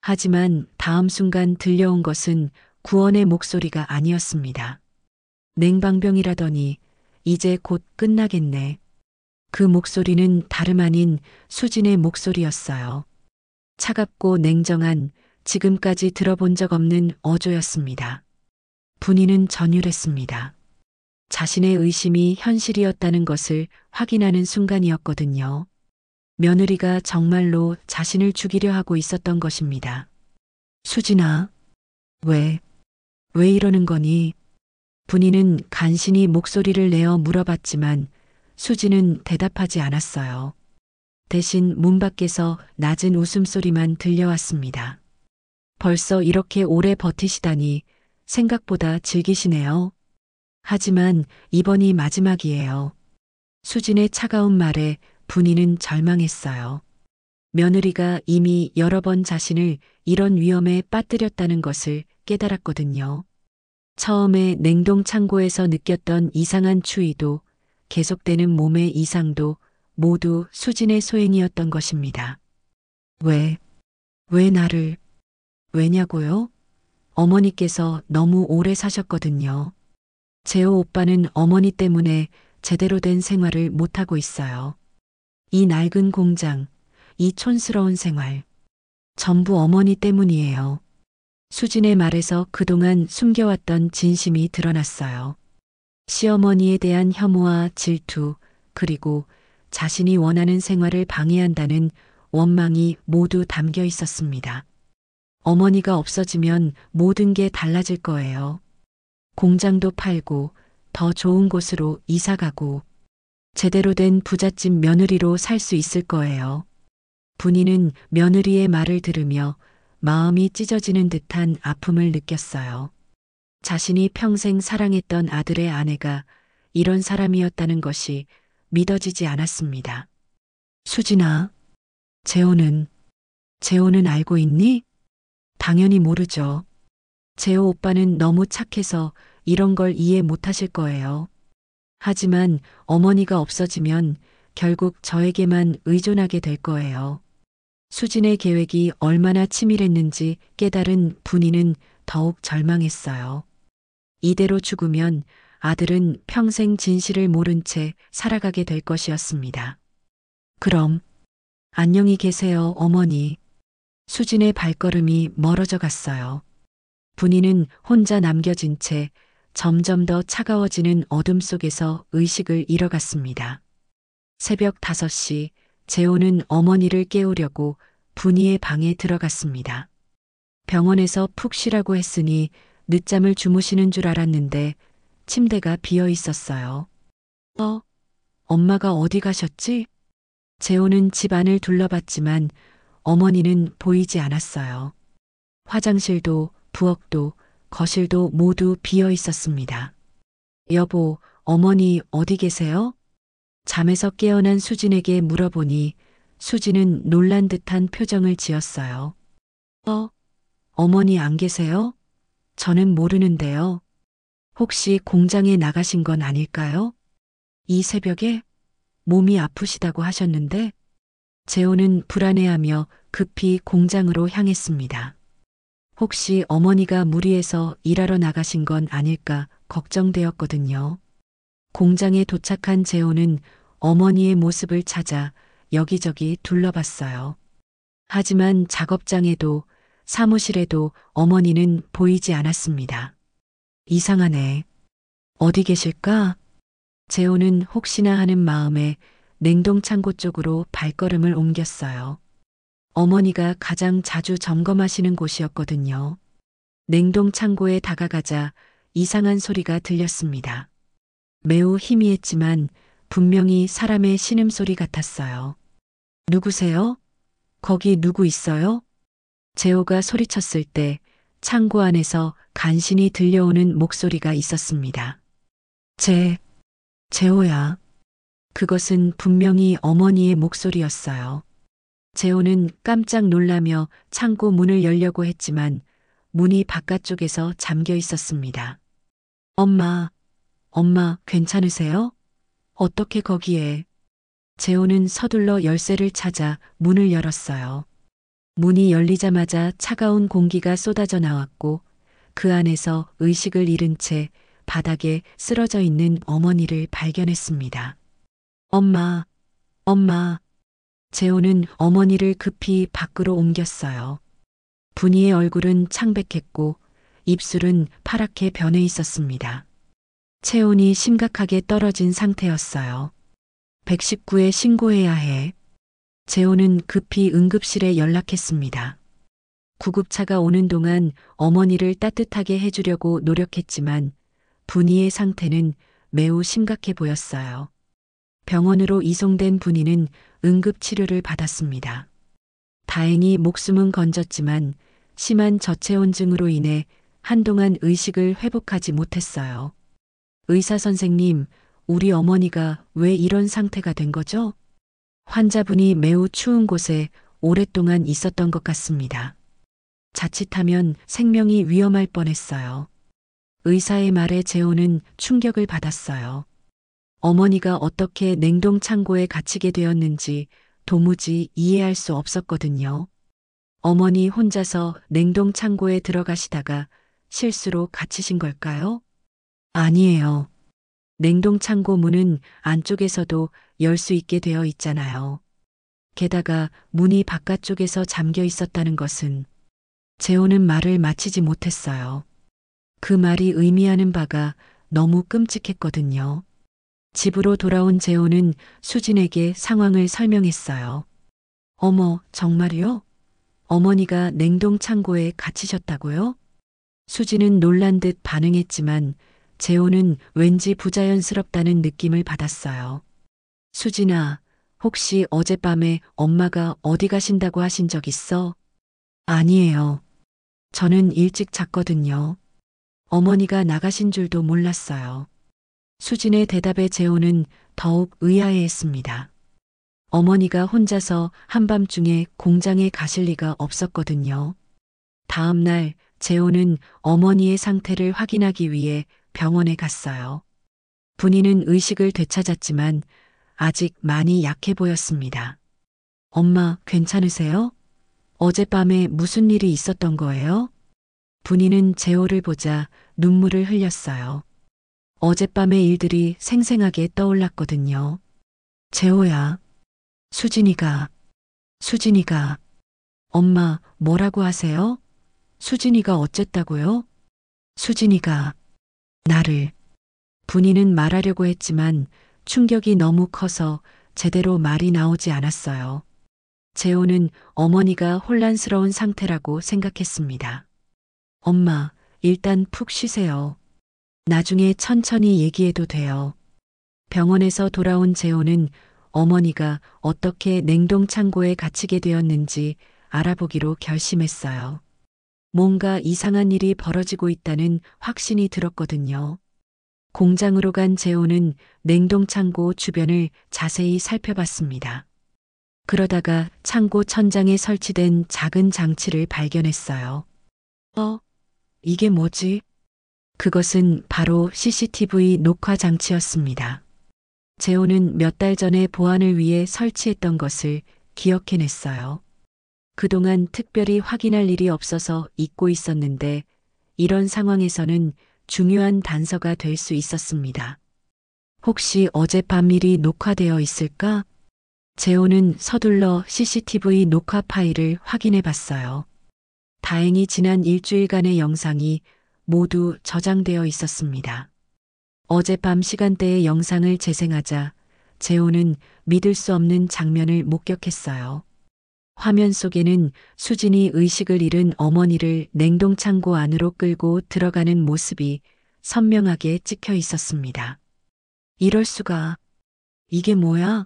하지만 다음 순간 들려온 것은 구원의 목소리가 아니었습니다. 냉방병이라더니 이제 곧 끝나겠네. 그 목소리는 다름 아닌 수진의 목소리였어요. 차갑고 냉정한 지금까지 들어본 적 없는 어조였습니다. 분이는 전율했습니다. 자신의 의심이 현실이었다는 것을 확인하는 순간이었거든요. 며느리가 정말로 자신을 죽이려 하고 있었던 것입니다. 수진아, 왜 이러는 거니? 분이는 간신히 목소리를 내어 물어봤지만 수진은 대답하지 않았어요. 대신 문 밖에서 낮은 웃음소리만 들려왔습니다. 벌써 이렇게 오래 버티시다니 생각보다 즐기시네요. 하지만 이번이 마지막이에요. 수진의 차가운 말에 분이는 절망했어요. 며느리가 이미 여러 번 자신을 이런 위험에 빠뜨렸다는 것을 깨달았거든요. 처음에 냉동 창고에서 느꼈던 이상한 추위도 계속되는 몸의 이상도 모두 수진의 소행이었던 것입니다. 왜냐고요? 어머니께서 너무 오래 사셨거든요. 재호 오빠는 어머니 때문에 제대로 된 생활을 못하고 있어요. 이 낡은 공장, 이 촌스러운 생활, 전부 어머니 때문이에요. 수진의 말에서 그동안 숨겨왔던 진심이 드러났어요. 시어머니에 대한 혐오와 질투, 그리고 자신이 원하는 생활을 방해한다는 원망이 모두 담겨 있었습니다. 어머니가 없어지면 모든 게 달라질 거예요. 공장도 팔고 더 좋은 곳으로 이사 가고 제대로 된 부잣집 며느리로 살 수 있을 거예요. 분이는 며느리의 말을 들으며 마음이 찢어지는 듯한 아픔을 느꼈어요. 자신이 평생 사랑했던 아들의 아내가 이런 사람이었다는 것이 믿어지지 않았습니다. 수진아, 재호는 알고 있니? 당연히 모르죠. 재호 오빠는 너무 착해서 이런 걸 이해 못하실 거예요. 하지만 어머니가 없어지면 결국 저에게만 의존하게 될 거예요. 수진의 계획이 얼마나 치밀했는지 깨달은 분이는 더욱 절망했어요. 이대로 죽으면 아들은 평생 진실을 모른 채 살아가게 될 것이었습니다. 그럼 안녕히 계세요, 어머니. 수진의 발걸음이 멀어져 갔어요. 분이는 혼자 남겨진 채 점점 더 차가워지는 어둠 속에서 의식을 잃어갔습니다. 새벽 5시 재호는 어머니를 깨우려고 분이의 방에 들어갔습니다. 병원에서 푹 쉬라고 했으니 늦잠을 주무시는 줄 알았는데 침대가 비어 있었어요. 엄마가 어디 가셨지? 재호는 집안을 둘러봤지만 어머니는 보이지 않았어요. 화장실도 부엌도 거실도 모두 비어 있었습니다. 여보, 어머니 어디 계세요? 잠에서 깨어난 수진에게 물어보니 수진은 놀란 듯한 표정을 지었어요. 어머니 안 계세요? 저는 모르는데요. 혹시 공장에 나가신 건 아닐까요? 이 새벽에 몸이 아프시다고 하셨는데 재호는 불안해하며 급히 공장으로 향했습니다. 혹시 어머니가 무리해서 일하러 나가신 건 아닐까 걱정되었거든요. 공장에 도착한 재호는 어머니의 모습을 찾아 여기저기 둘러봤어요. 하지만 작업장에도 사무실에도 어머니는 보이지 않았습니다. 이상하네. 어디 계실까? 재호는 혹시나 하는 마음에 냉동창고 쪽으로 발걸음을 옮겼어요. 어머니가 가장 자주 점검하시는 곳이었거든요. 냉동창고에 다가가자 이상한 소리가 들렸습니다. 매우 희미했지만 분명히 사람의 신음소리 같았어요. 누구세요? 거기 누구 있어요? 재호가 소리쳤을 때 창고 안에서 간신히 들려오는 목소리가 있었습니다. 재호야. 그것은 분명히 어머니의 목소리였어요. 재호는 깜짝 놀라며 창고 문을 열려고 했지만 문이 바깥쪽에서 잠겨 있었습니다. 엄마, 괜찮으세요? 어떻게 거기에? 재호는 서둘러 열쇠를 찾아 문을 열었어요. 문이 열리자마자 차가운 공기가 쏟아져 나왔고 그 안에서 의식을 잃은 채 바닥에 쓰러져 있는 어머니를 발견했습니다. 엄마. 재호는 어머니를 급히 밖으로 옮겼어요. 분이의 얼굴은 창백했고 입술은 파랗게 변해 있었습니다. 체온이 심각하게 떨어진 상태였어요. 119에 신고해야 해. 재호는 급히 응급실에 연락했습니다. 구급차가 오는 동안 어머니를 따뜻하게 해주려고 노력했지만 분이의 상태는 매우 심각해 보였어요. 병원으로 이송된 분이는 응급치료를 받았습니다. 다행히 목숨은 건졌지만 심한 저체온증으로 인해 한동안 의식을 회복하지 못했어요. 의사 선생님, 우리 어머니가 왜 이런 상태가 된 거죠? 환자분이 매우 추운 곳에 오랫동안 있었던 것 같습니다. 자칫하면 생명이 위험할 뻔했어요. 의사의 말에 재호는 충격을 받았어요. 어머니가 어떻게 냉동 창고에 갇히게 되었는지 도무지 이해할 수 없었거든요. 어머니 혼자서 냉동 창고에 들어가시다가 실수로 갇히신 걸까요? 아니에요. 냉동 창고 문은 안쪽에서도 열 수 있게 되어 있잖아요. 게다가 문이 바깥쪽에서 잠겨 있었다는 것은 재호는 말을 마치지 못했어요. 그 말이 의미하는 바가 너무 끔찍했거든요. 집으로 돌아온 재호는 수진에게 상황을 설명했어요. 어머, 정말요? 어머니가 냉동 창고에 갇히셨다고요? 수진은 놀란 듯 반응했지만 재호는 왠지 부자연스럽다는 느낌을 받았어요. 수진아, 혹시 어젯밤에 엄마가 어디 가신다고 하신 적 있어? 아니에요. 저는 일찍 잤거든요. 어머니가 나가신 줄도 몰랐어요. 수진의 대답에 재호는 더욱 의아해했습니다. 어머니가 혼자서 한밤중에 공장에 가실 리가 없었거든요. 다음 날 재호는 어머니의 상태를 확인하기 위해 병원에 갔어요. 분이는 의식을 되찾았지만 아직 많이 약해 보였습니다. 엄마, 괜찮으세요? 어젯밤에 무슨 일이 있었던 거예요? 분이는 재호를 보자 눈물을 흘렸어요. 어젯밤의 일들이 생생하게 떠올랐거든요. 재호야. 수진이가. 엄마, 뭐라고 하세요? 수진이가 어쨌다고요? 수진이가 나를. 분이는 말하려고 했지만 충격이 너무 커서 제대로 말이 나오지 않았어요. 재호는 어머니가 혼란스러운 상태라고 생각했습니다. 엄마, 일단 푹 쉬세요. 나중에 천천히 얘기해도 돼요. 병원에서 돌아온 재호는 어머니가 어떻게 냉동 창고에 갇히게 되었는지 알아보기로 결심했어요. 뭔가 이상한 일이 벌어지고 있다는 확신이 들었거든요. 공장으로 간 재호는 냉동 창고 주변을 자세히 살펴봤습니다. 그러다가 창고 천장에 설치된 작은 장치를 발견했어요. 이게 뭐지? 그것은 바로 CCTV 녹화 장치였습니다. 재호는 몇 달 전에 보안을 위해 설치했던 것을 기억해냈어요. 그동안 특별히 확인할 일이 없어서 잊고 있었는데 이런 상황에서는 중요한 단서가 될 수 있었습니다. 혹시 어젯밤 일이 녹화되어 있을까? 재호는 서둘러 CCTV 녹화 파일을 확인해 봤어요. 다행히 지난 일주일간의 영상이 모두 저장되어 있었습니다. 어젯밤 시간대의 영상을 재생하자 재호는 믿을 수 없는 장면을 목격했어요. 화면 속에는 수진이 의식을 잃은 어머니를 냉동창고 안으로 끌고 들어가는 모습이 선명하게 찍혀 있었습니다. 이럴 수가. 이게 뭐야?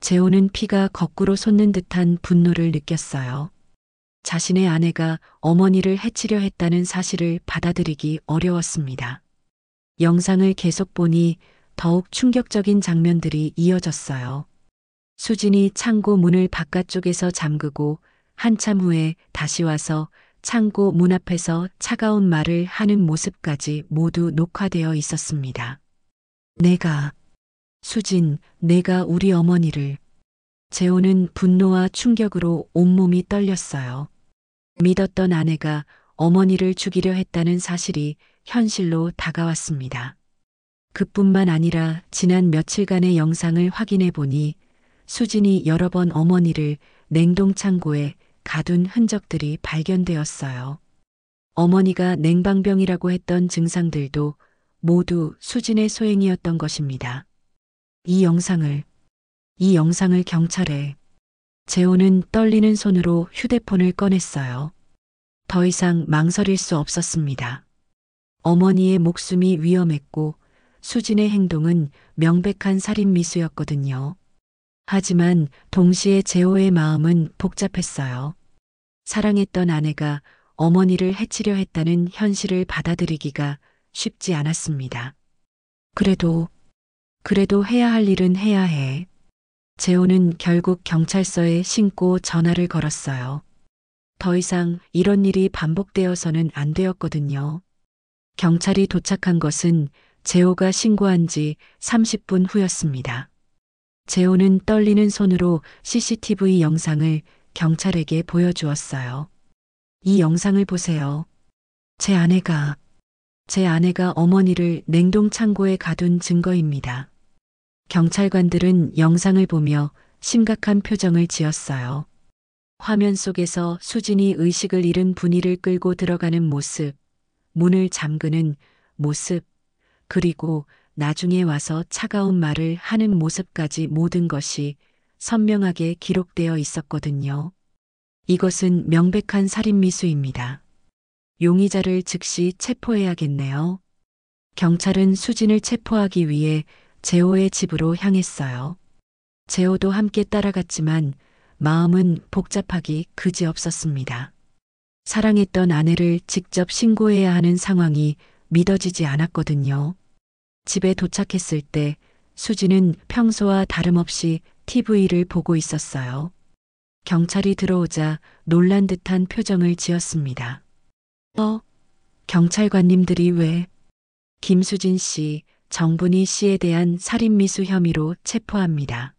재호는 피가 거꾸로 솟는 듯한 분노를 느꼈어요. 자신의 아내가 어머니를 해치려 했다는 사실을 받아들이기 어려웠습니다. 영상을 계속 보니 더욱 충격적인 장면들이 이어졌어요. 수진이 창고 문을 바깥쪽에서 잠그고 한참 후에 다시 와서 창고 문 앞에서 차가운 말을 하는 모습까지 모두 녹화되어 있었습니다. 수진, 내가 우리 어머니를. 재호는 분노와 충격으로 온몸이 떨렸어요. 믿었던 아내가 어머니를 죽이려 했다는 사실이 현실로 다가왔습니다. 그뿐만 아니라 지난 며칠간의 영상을 확인해 보니 수진이 여러 번 어머니를 냉동창고에 가둔 흔적들이 발견되었어요. 어머니가 냉방병이라고 했던 증상들도 모두 수진의 소행이었던 것입니다. 이 영상을 경찰에. 재호는 떨리는 손으로 휴대폰을 꺼냈어요. 더 이상 망설일 수 없었습니다. 어머니의 목숨이 위험했고 수진의 행동은 명백한 살인미수였거든요. 하지만 동시에 재호의 마음은 복잡했어요. 사랑했던 아내가 어머니를 해치려 했다는 현실을 받아들이기가 쉽지 않았습니다. 그래도 해야 할 일은 해야 해. 재호는 결국 경찰서에 신고 전화를 걸었어요. 더 이상 이런 일이 반복되어서는 안 되었거든요. 경찰이 도착한 것은 재호가 신고한 지 30분 후였습니다. 재호는 떨리는 손으로 CCTV 영상을 경찰에게 보여주었어요. 이 영상을 보세요. 제 아내가 어머니를 냉동창고에 가둔 증거입니다. 경찰관들은 영상을 보며 심각한 표정을 지었어요. 화면 속에서 수진이 의식을 잃은 분이를 끌고 들어가는 모습, 문을 잠그는 모습, 그리고 나중에 와서 차가운 말을 하는 모습까지 모든 것이 선명하게 기록되어 있었거든요. 이것은 명백한 살인미수입니다. 용의자를 즉시 체포해야겠네요. 경찰은 수진을 체포하기 위해 재호의 집으로 향했어요. 재호도 함께 따라갔지만 마음은 복잡하기 그지없었습니다. 사랑했던 아내를 직접 신고해야 하는 상황이 믿어지지 않았거든요. 집에 도착했을 때 수진은 평소와 다름없이 TV를 보고 있었어요. 경찰이 들어오자 놀란 듯한 표정을 지었습니다. 경찰관님들이 왜? 김수진 씨, 정분희 씨에 대한 살인미수 혐의로 체포합니다.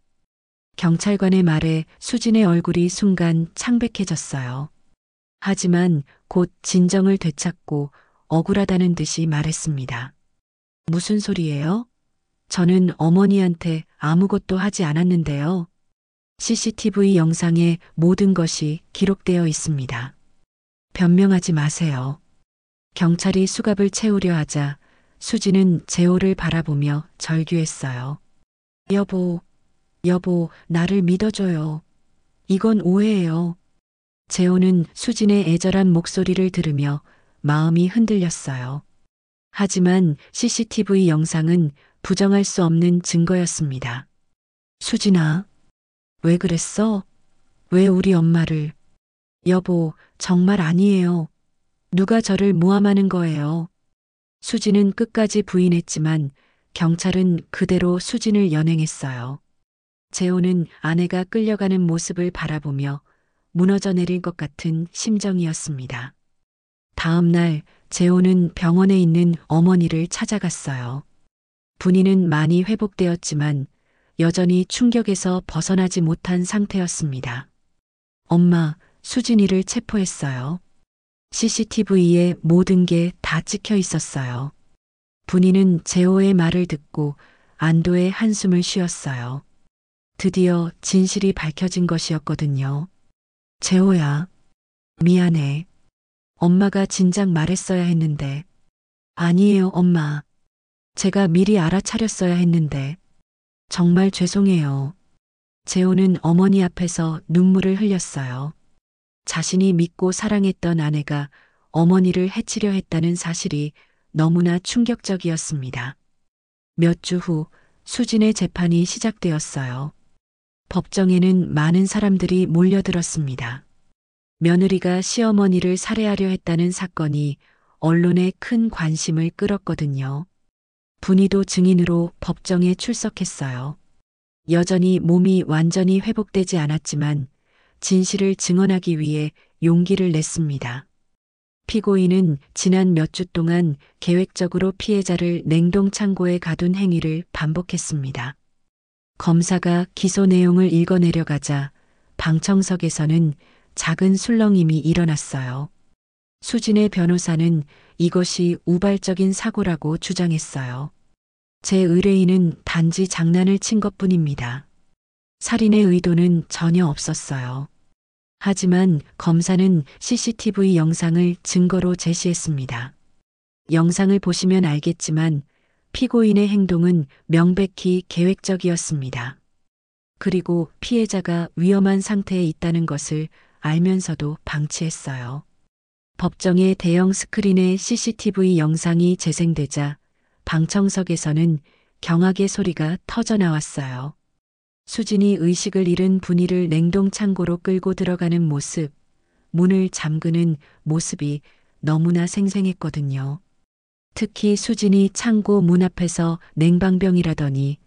경찰관의 말에 수진의 얼굴이 순간 창백해졌어요. 하지만 곧 진정을 되찾고 억울하다는 듯이 말했습니다. 무슨 소리예요? 저는 어머니한테 아무것도 하지 않았는데요. CCTV 영상에 모든 것이 기록되어 있습니다. 변명하지 마세요. 경찰이 수갑을 채우려 하자 수진은 재호를 바라보며 절규했어요. 여보, 나를 믿어줘요. 이건 오해예요. 재호는 수진의 애절한 목소리를 들으며 마음이 흔들렸어요. 하지만 CCTV 영상은 부정할 수 없는 증거였습니다. 수진아, 왜 그랬어? 왜 우리 엄마를? 여보, 정말 아니에요. 누가 저를 모함하는 거예요. 수진은 끝까지 부인했지만 경찰은 그대로 수진을 연행했어요. 재호는 아내가 끌려가는 모습을 바라보며 무너져 내릴 것 같은 심정이었습니다. 다음 날 재호는 병원에 있는 어머니를 찾아갔어요. 분위는 많이 회복되었지만 여전히 충격에서 벗어나지 못한 상태였습니다. 엄마, 수진이를 체포했어요. CCTV에 모든 게 다 찍혀 있었어요. 분위는 재호의 말을 듣고 안도의 한숨을 쉬었어요. 드디어 진실이 밝혀진 것이었거든요. 재호야, 미안해. 엄마가 진작 말했어야 했는데. 아니에요, 엄마. 제가 미리 알아차렸어야 했는데 정말 죄송해요. 재호는 어머니 앞에서 눈물을 흘렸어요. 자신이 믿고 사랑했던 아내가 어머니를 해치려 했다는 사실이 너무나 충격적이었습니다. 몇 주 후 수진의 재판이 시작되었어요. 법정에는 많은 사람들이 몰려들었습니다. 며느리가 시어머니를 살해하려 했다는 사건이 언론에 큰 관심을 끌었거든요. 분이도 증인으로 법정에 출석했어요. 여전히 몸이 완전히 회복되지 않았지만 진실을 증언하기 위해 용기를 냈습니다. 피고인은 지난 몇 주 동안 계획적으로 피해자를 냉동 창고에 가둔 행위를 반복했습니다. 검사가 기소 내용을 읽어내려가자 방청석에서는 작은 술렁임이 일어났어요. 수진의 변호사는 이것이 우발적인 사고라고 주장했어요. 제 의뢰인은 단지 장난을 친 것뿐입니다. 살인의 의도는 전혀 없었어요. 하지만 검사는 CCTV 영상을 증거로 제시했습니다. 영상을 보시면 알겠지만 피고인의 행동은 명백히 계획적이었습니다. 그리고 피해자가 위험한 상태에 있다는 것을 알면서도 방치했어요. 법정의 대형 스크린에 CCTV 영상이 재생되자 방청석에서는 경악의 소리가 터져 나왔어요. 수진이 의식을 잃은 분이를 냉동 창고로 끌고 들어가는 모습, 문을 잠그는 모습이 너무나 생생했거든요. 특히 수진이 창고 문 앞에서 냉방병이라더니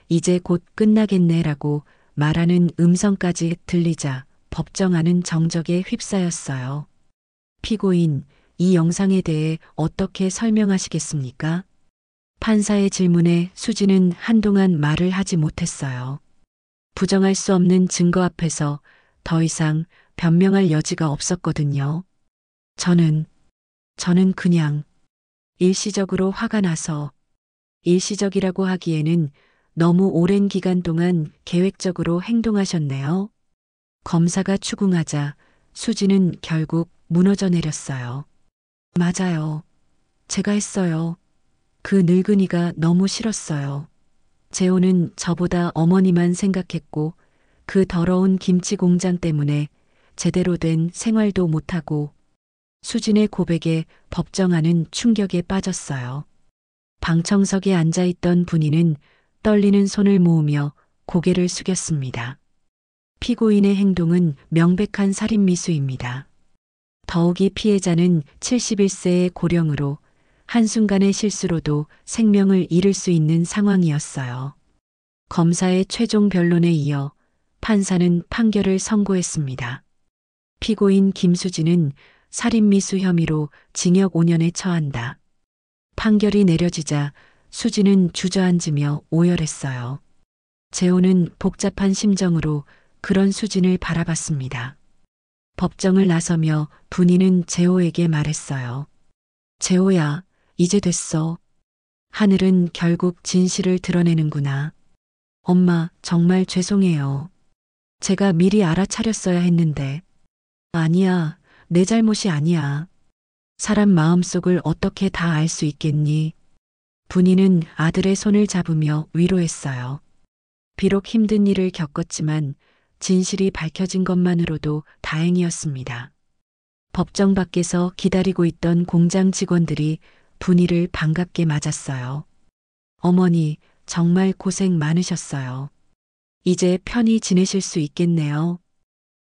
이제 곧 끝나겠네라고 말하는 음성까지 들리자 법정 안은 정적에 휩싸였어요. 피고인, 이 영상에 대해 어떻게 설명하시겠습니까? 판사의 질문에 수진은 한동안 말을 하지 못했어요. 부정할 수 없는 증거 앞에서 더 이상 변명할 여지가 없었거든요. 저는 그냥 일시적으로 화가 나서, 일시적이라고 하기에는 너무 오랜 기간 동안 계획적으로 행동하셨네요. 검사가 추궁하자 수진은 결국 무너져 내렸어요. 맞아요. 제가 했어요. 그 늙은이가 너무 싫었어요. 재호는 저보다 어머니만 생각했고 그 더러운 김치 공장 때문에 제대로 된 생활도 못하고. 수진의 고백에 법정 안은 충격에 빠졌어요. 방청석에 앉아있던 분이는 떨리는 손을 모으며 고개를 숙였습니다. 피고인의 행동은 명백한 살인 미수입니다. 더욱이 피해자는 71세의 고령으로 한순간의 실수로도 생명을 잃을 수 있는 상황이었어요. 검사의 최종 변론에 이어 판사는 판결을 선고했습니다. 피고인 김수진은 살인미수 혐의로 징역 5년에 처한다. 판결이 내려지자 수진은 주저앉으며 오열했어요. 재호는 복잡한 심정으로 그런 수진을 바라봤습니다. 법정을 나서며 분이는 재호에게 말했어요. 재호야, 이제 됐어. 하늘은 결국 진실을 드러내는구나. 엄마, 정말 죄송해요. 제가 미리 알아차렸어야 했는데. 아니야, 내 잘못이 아니야. 사람 마음속을 어떻게 다 알 수 있겠니? 분이는 아들의 손을 잡으며 위로했어요. 비록 힘든 일을 겪었지만 진실이 밝혀진 것만으로도 다행이었습니다. 법정 밖에서 기다리고 있던 공장 직원들이 분이를 반갑게 맞았어요. 어머니, 정말 고생 많으셨어요. 이제 편히 지내실 수 있겠네요.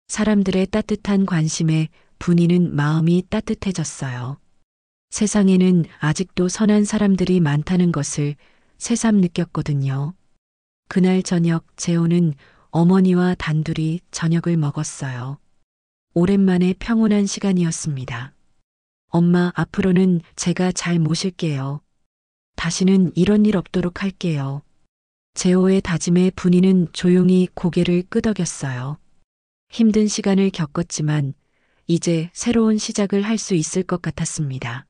사람들의 따뜻한 관심에 분이는 마음이 따뜻해졌어요. 세상에는 아직도 선한 사람들이 많다는 것을 새삼 느꼈거든요. 그날 저녁 재호는 어머니와 단둘이 저녁을 먹었어요. 오랜만에 평온한 시간이었습니다. 엄마, 앞으로는 제가 잘 모실게요. 다시는 이런 일 없도록 할게요. 재호의 다짐에 분이는 조용히 고개를 끄덕였어요. 힘든 시간을 겪었지만 이제 새로운 시작을 할 수 있을 것 같았습니다.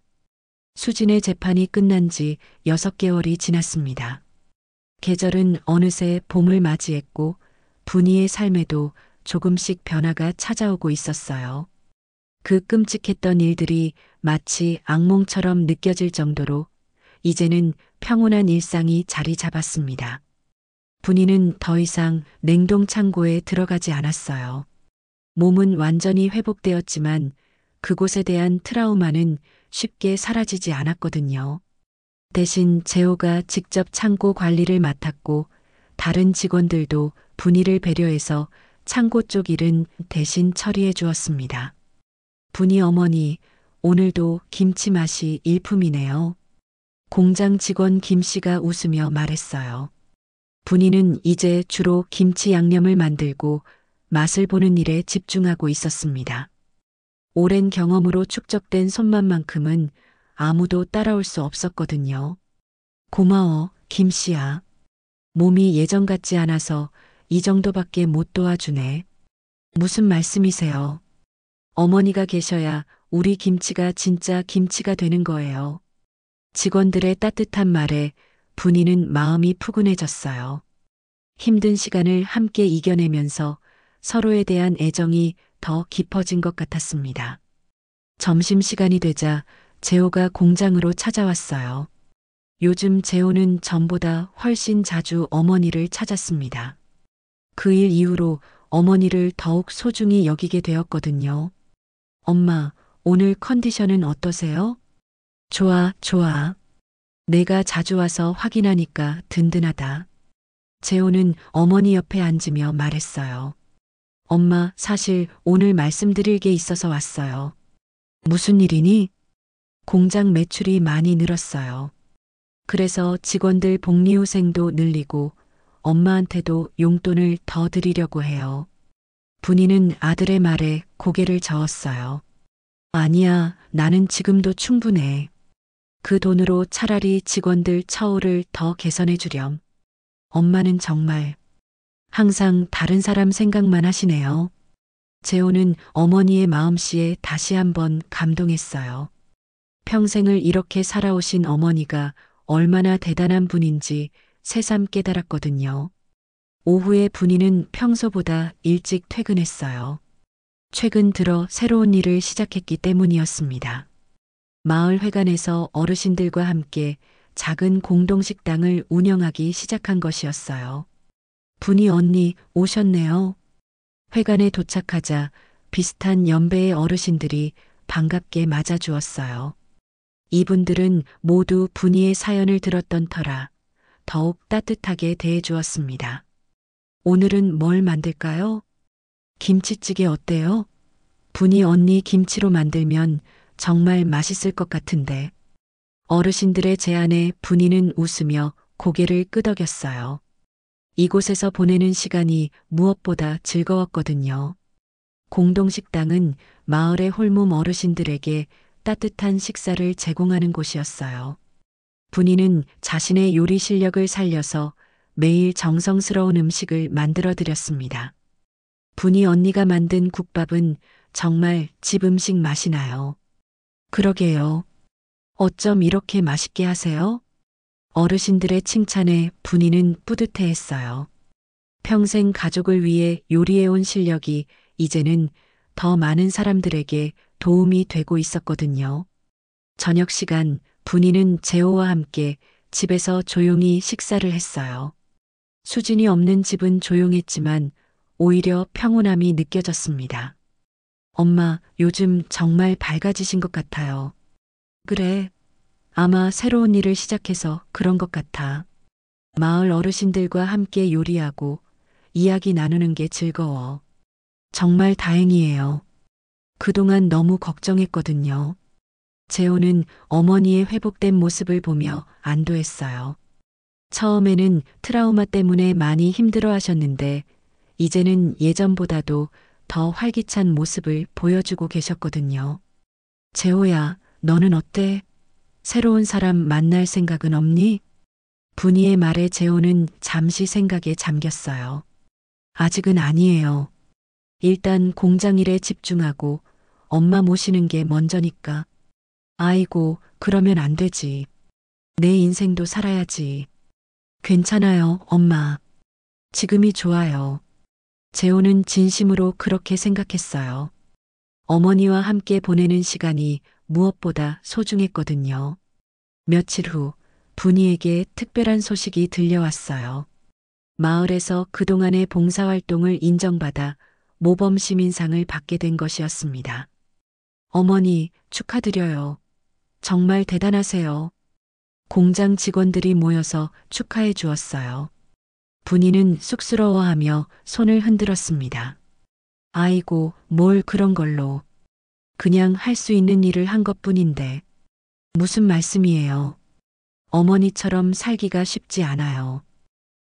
수진의 재판이 끝난 지 6개월이 지났습니다. 계절은 어느새 봄을 맞이했고 분이의 삶에도 조금씩 변화가 찾아오고 있었어요. 그 끔찍했던 일들이 마치 악몽처럼 느껴질 정도로 이제는 평온한 일상이 자리 잡았습니다. 분이는 더 이상 냉동 창고에 들어가지 않았어요. 몸은 완전히 회복되었지만 그곳에 대한 트라우마는 쉽게 사라지지 않았거든요. 대신 재호가 직접 창고 관리를 맡았고 다른 직원들도 분이를 배려해서 창고 쪽 일은 대신 처리해 주었습니다. 분이 어머니, 오늘도 김치 맛이 일품이네요. 공장 직원 김 씨가 웃으며 말했어요. 분이는 이제 주로 김치 양념을 만들고 맛을 보는 일에 집중하고 있었습니다. 오랜 경험으로 축적된 손맛만큼은 아무도 따라올 수 없었거든요. 고마워, 김 씨야. 몸이 예전 같지 않아서 이 정도밖에 못 도와주네. 무슨 말씀이세요? 어머니가 계셔야 우리 김치가 진짜 김치가 되는 거예요. 직원들의 따뜻한 말에 분이는 마음이 푸근해졌어요. 힘든 시간을 함께 이겨내면서 서로에 대한 애정이 더 깊어진 것 같았습니다. 점심시간이 되자 재호가 공장으로 찾아왔어요. 요즘 재호는 전보다 훨씬 자주 어머니를 찾았습니다. 그 일 이후로 어머니를 더욱 소중히 여기게 되었거든요. 엄마, 오늘 컨디션은 어떠세요? 좋아, 좋아. 내가 자주 와서 확인하니까 든든하다. 재호는 어머니 옆에 앉으며 말했어요. 엄마, 사실 오늘 말씀드릴 게 있어서 왔어요. 무슨 일이니? 공장 매출이 많이 늘었어요. 그래서 직원들 복리후생도 늘리고 엄마한테도 용돈을 더 드리려고 해요. 분이는 아들의 말에 고개를 저었어요. 아니야, 나는 지금도 충분해. 그 돈으로 차라리 직원들 처우를 더 개선해 주렴. 엄마는 정말 항상 다른 사람 생각만 하시네요. 재호는 어머니의 마음씨에 다시 한번 감동했어요. 평생을 이렇게 살아오신 어머니가 얼마나 대단한 분인지 새삼 깨달았거든요. 오후에 분이는 평소보다 일찍 퇴근했어요. 최근 들어 새로운 일을 시작했기 때문이었습니다. 마을 회관에서 어르신들과 함께 작은 공동식당을 운영하기 시작한 것이었어요. 분이 언니 오셨네요. 회관에 도착하자 비슷한 연배의 어르신들이 반갑게 맞아주었어요. 이분들은 모두 분이의 사연을 들었던 터라 더욱 따뜻하게 대해주었습니다. 오늘은 뭘 만들까요? 김치찌개 어때요? 분이 언니 김치로 만들면 정말 맛있을 것 같은데. 어르신들의 제안에 분이는 웃으며 고개를 끄덕였어요. 이곳에서 보내는 시간이 무엇보다 즐거웠거든요. 공동식당은 마을의 홀몸 어르신들에게 따뜻한 식사를 제공하는 곳이었어요. 분이는 자신의 요리 실력을 살려서 매일 정성스러운 음식을 만들어 드렸습니다. 분이 언니가 만든 국밥은 정말 집 음식 맛이 나요. 그러게요. 어쩜 이렇게 맛있게 하세요? 어르신들의 칭찬에 분이는 뿌듯해했어요. 평생 가족을 위해 요리해온 실력이 이제는 더 많은 사람들에게 도움이 되고 있었거든요. 저녁 시간 분이는 재호와 함께 집에서 조용히 식사를 했어요. 수진이 없는 집은 조용했지만 오히려 평온함이 느껴졌습니다. 엄마, 요즘 정말 밝아지신 것 같아요. 그래. 아마 새로운 일을 시작해서 그런 것 같아. 마을 어르신들과 함께 요리하고 이야기 나누는 게 즐거워. 정말 다행이에요. 그동안 너무 걱정했거든요. 재호는 어머니의 회복된 모습을 보며 안도했어요. 처음에는 트라우마 때문에 많이 힘들어 하셨는데 이제는 예전보다도 더 활기찬 모습을 보여주고 계셨거든요. 재호야, 너는 어때? 새로운 사람 만날 생각은 없니? 분이의 말에 재호는 잠시 생각에 잠겼어요. 아직은 아니에요. 일단 공장 일에 집중하고 엄마 모시는 게 먼저니까. 아이고, 그러면 안 되지. 내 인생도 살아야지. 괜찮아요, 엄마. 지금이 좋아요. 재호는 진심으로 그렇게 생각했어요. 어머니와 함께 보내는 시간이 무엇보다 소중했거든요. 며칠 후 분이에게 특별한 소식이 들려왔어요. 마을에서 그동안의 봉사활동을 인정받아 모범시민상을 받게 된 것이었습니다. 어머니, 축하드려요. 정말 대단하세요. 공장 직원들이 모여서 축하해 주었어요. 분이는 쑥스러워하며 손을 흔들었습니다. 아이고, 뭘 그런 걸로. 그냥 할 수 있는 일을 한 것뿐인데. 무슨 말씀이에요? 어머니처럼 살기가 쉽지 않아요.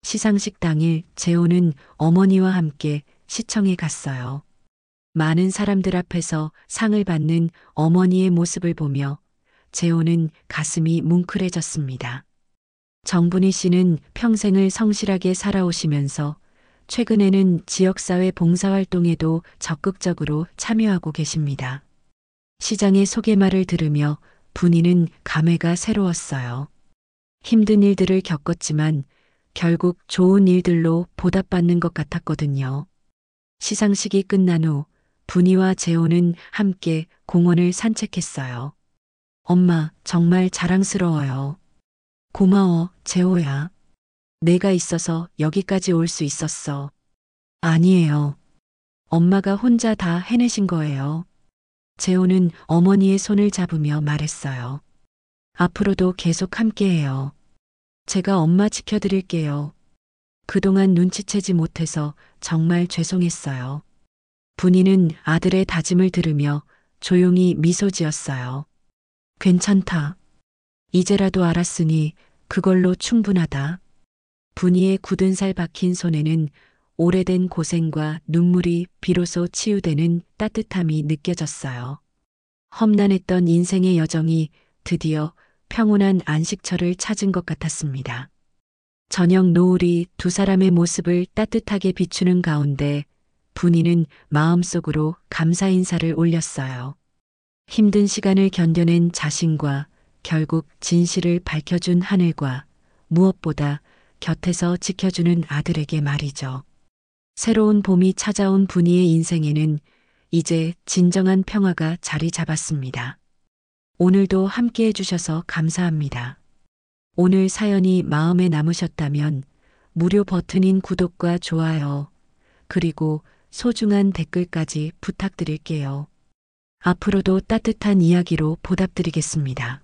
시상식 당일 재호는 어머니와 함께 시청에 갔어요. 많은 사람들 앞에서 상을 받는 어머니의 모습을 보며 재호는 가슴이 뭉클해졌습니다. 정분희 씨는 평생을 성실하게 살아오시면서 최근에는 지역사회 봉사활동에도 적극적으로 참여하고 계십니다. 시장의 소개말을 들으며 분이는 감회가 새로웠어요. 힘든 일들을 겪었지만 결국 좋은 일들로 보답받는 것 같았거든요. 시상식이 끝난 후 분이와 재호는 함께 공원을 산책했어요. 엄마, 정말 자랑스러워요. 고마워, 재호야. 내가 있어서 여기까지 올 수 있었어. 아니에요. 엄마가 혼자 다 해내신 거예요. 재호는 어머니의 손을 잡으며 말했어요. 앞으로도 계속 함께해요. 제가 엄마 지켜드릴게요. 그동안 눈치채지 못해서 정말 죄송했어요. 분이는 아들의 다짐을 들으며 조용히 미소 지었어요. 괜찮다. 이제라도 알았으니 그걸로 충분하다. 분이의 굳은 살 박힌 손에는 오래된 고생과 눈물이 비로소 치유되는 따뜻함이 느껴졌어요. 험난했던 인생의 여정이 드디어 평온한 안식처를 찾은 것 같았습니다. 저녁 노을이 두 사람의 모습을 따뜻하게 비추는 가운데 분이는 마음속으로 감사 인사를 올렸어요. 힘든 시간을 견뎌낸 자신과 결국 진실을 밝혀준 하늘과 무엇보다 곁에서 지켜주는 아들에게 말이죠. 새로운 봄이 찾아온 분이의 인생에는 이제 진정한 평화가 자리 잡았습니다. 오늘도 함께 해주셔서 감사합니다. 오늘 사연이 마음에 남으셨다면 무료 버튼인 구독과 좋아요, 그리고 소중한 댓글까지 부탁드릴게요. 앞으로도 따뜻한 이야기로 보답드리겠습니다.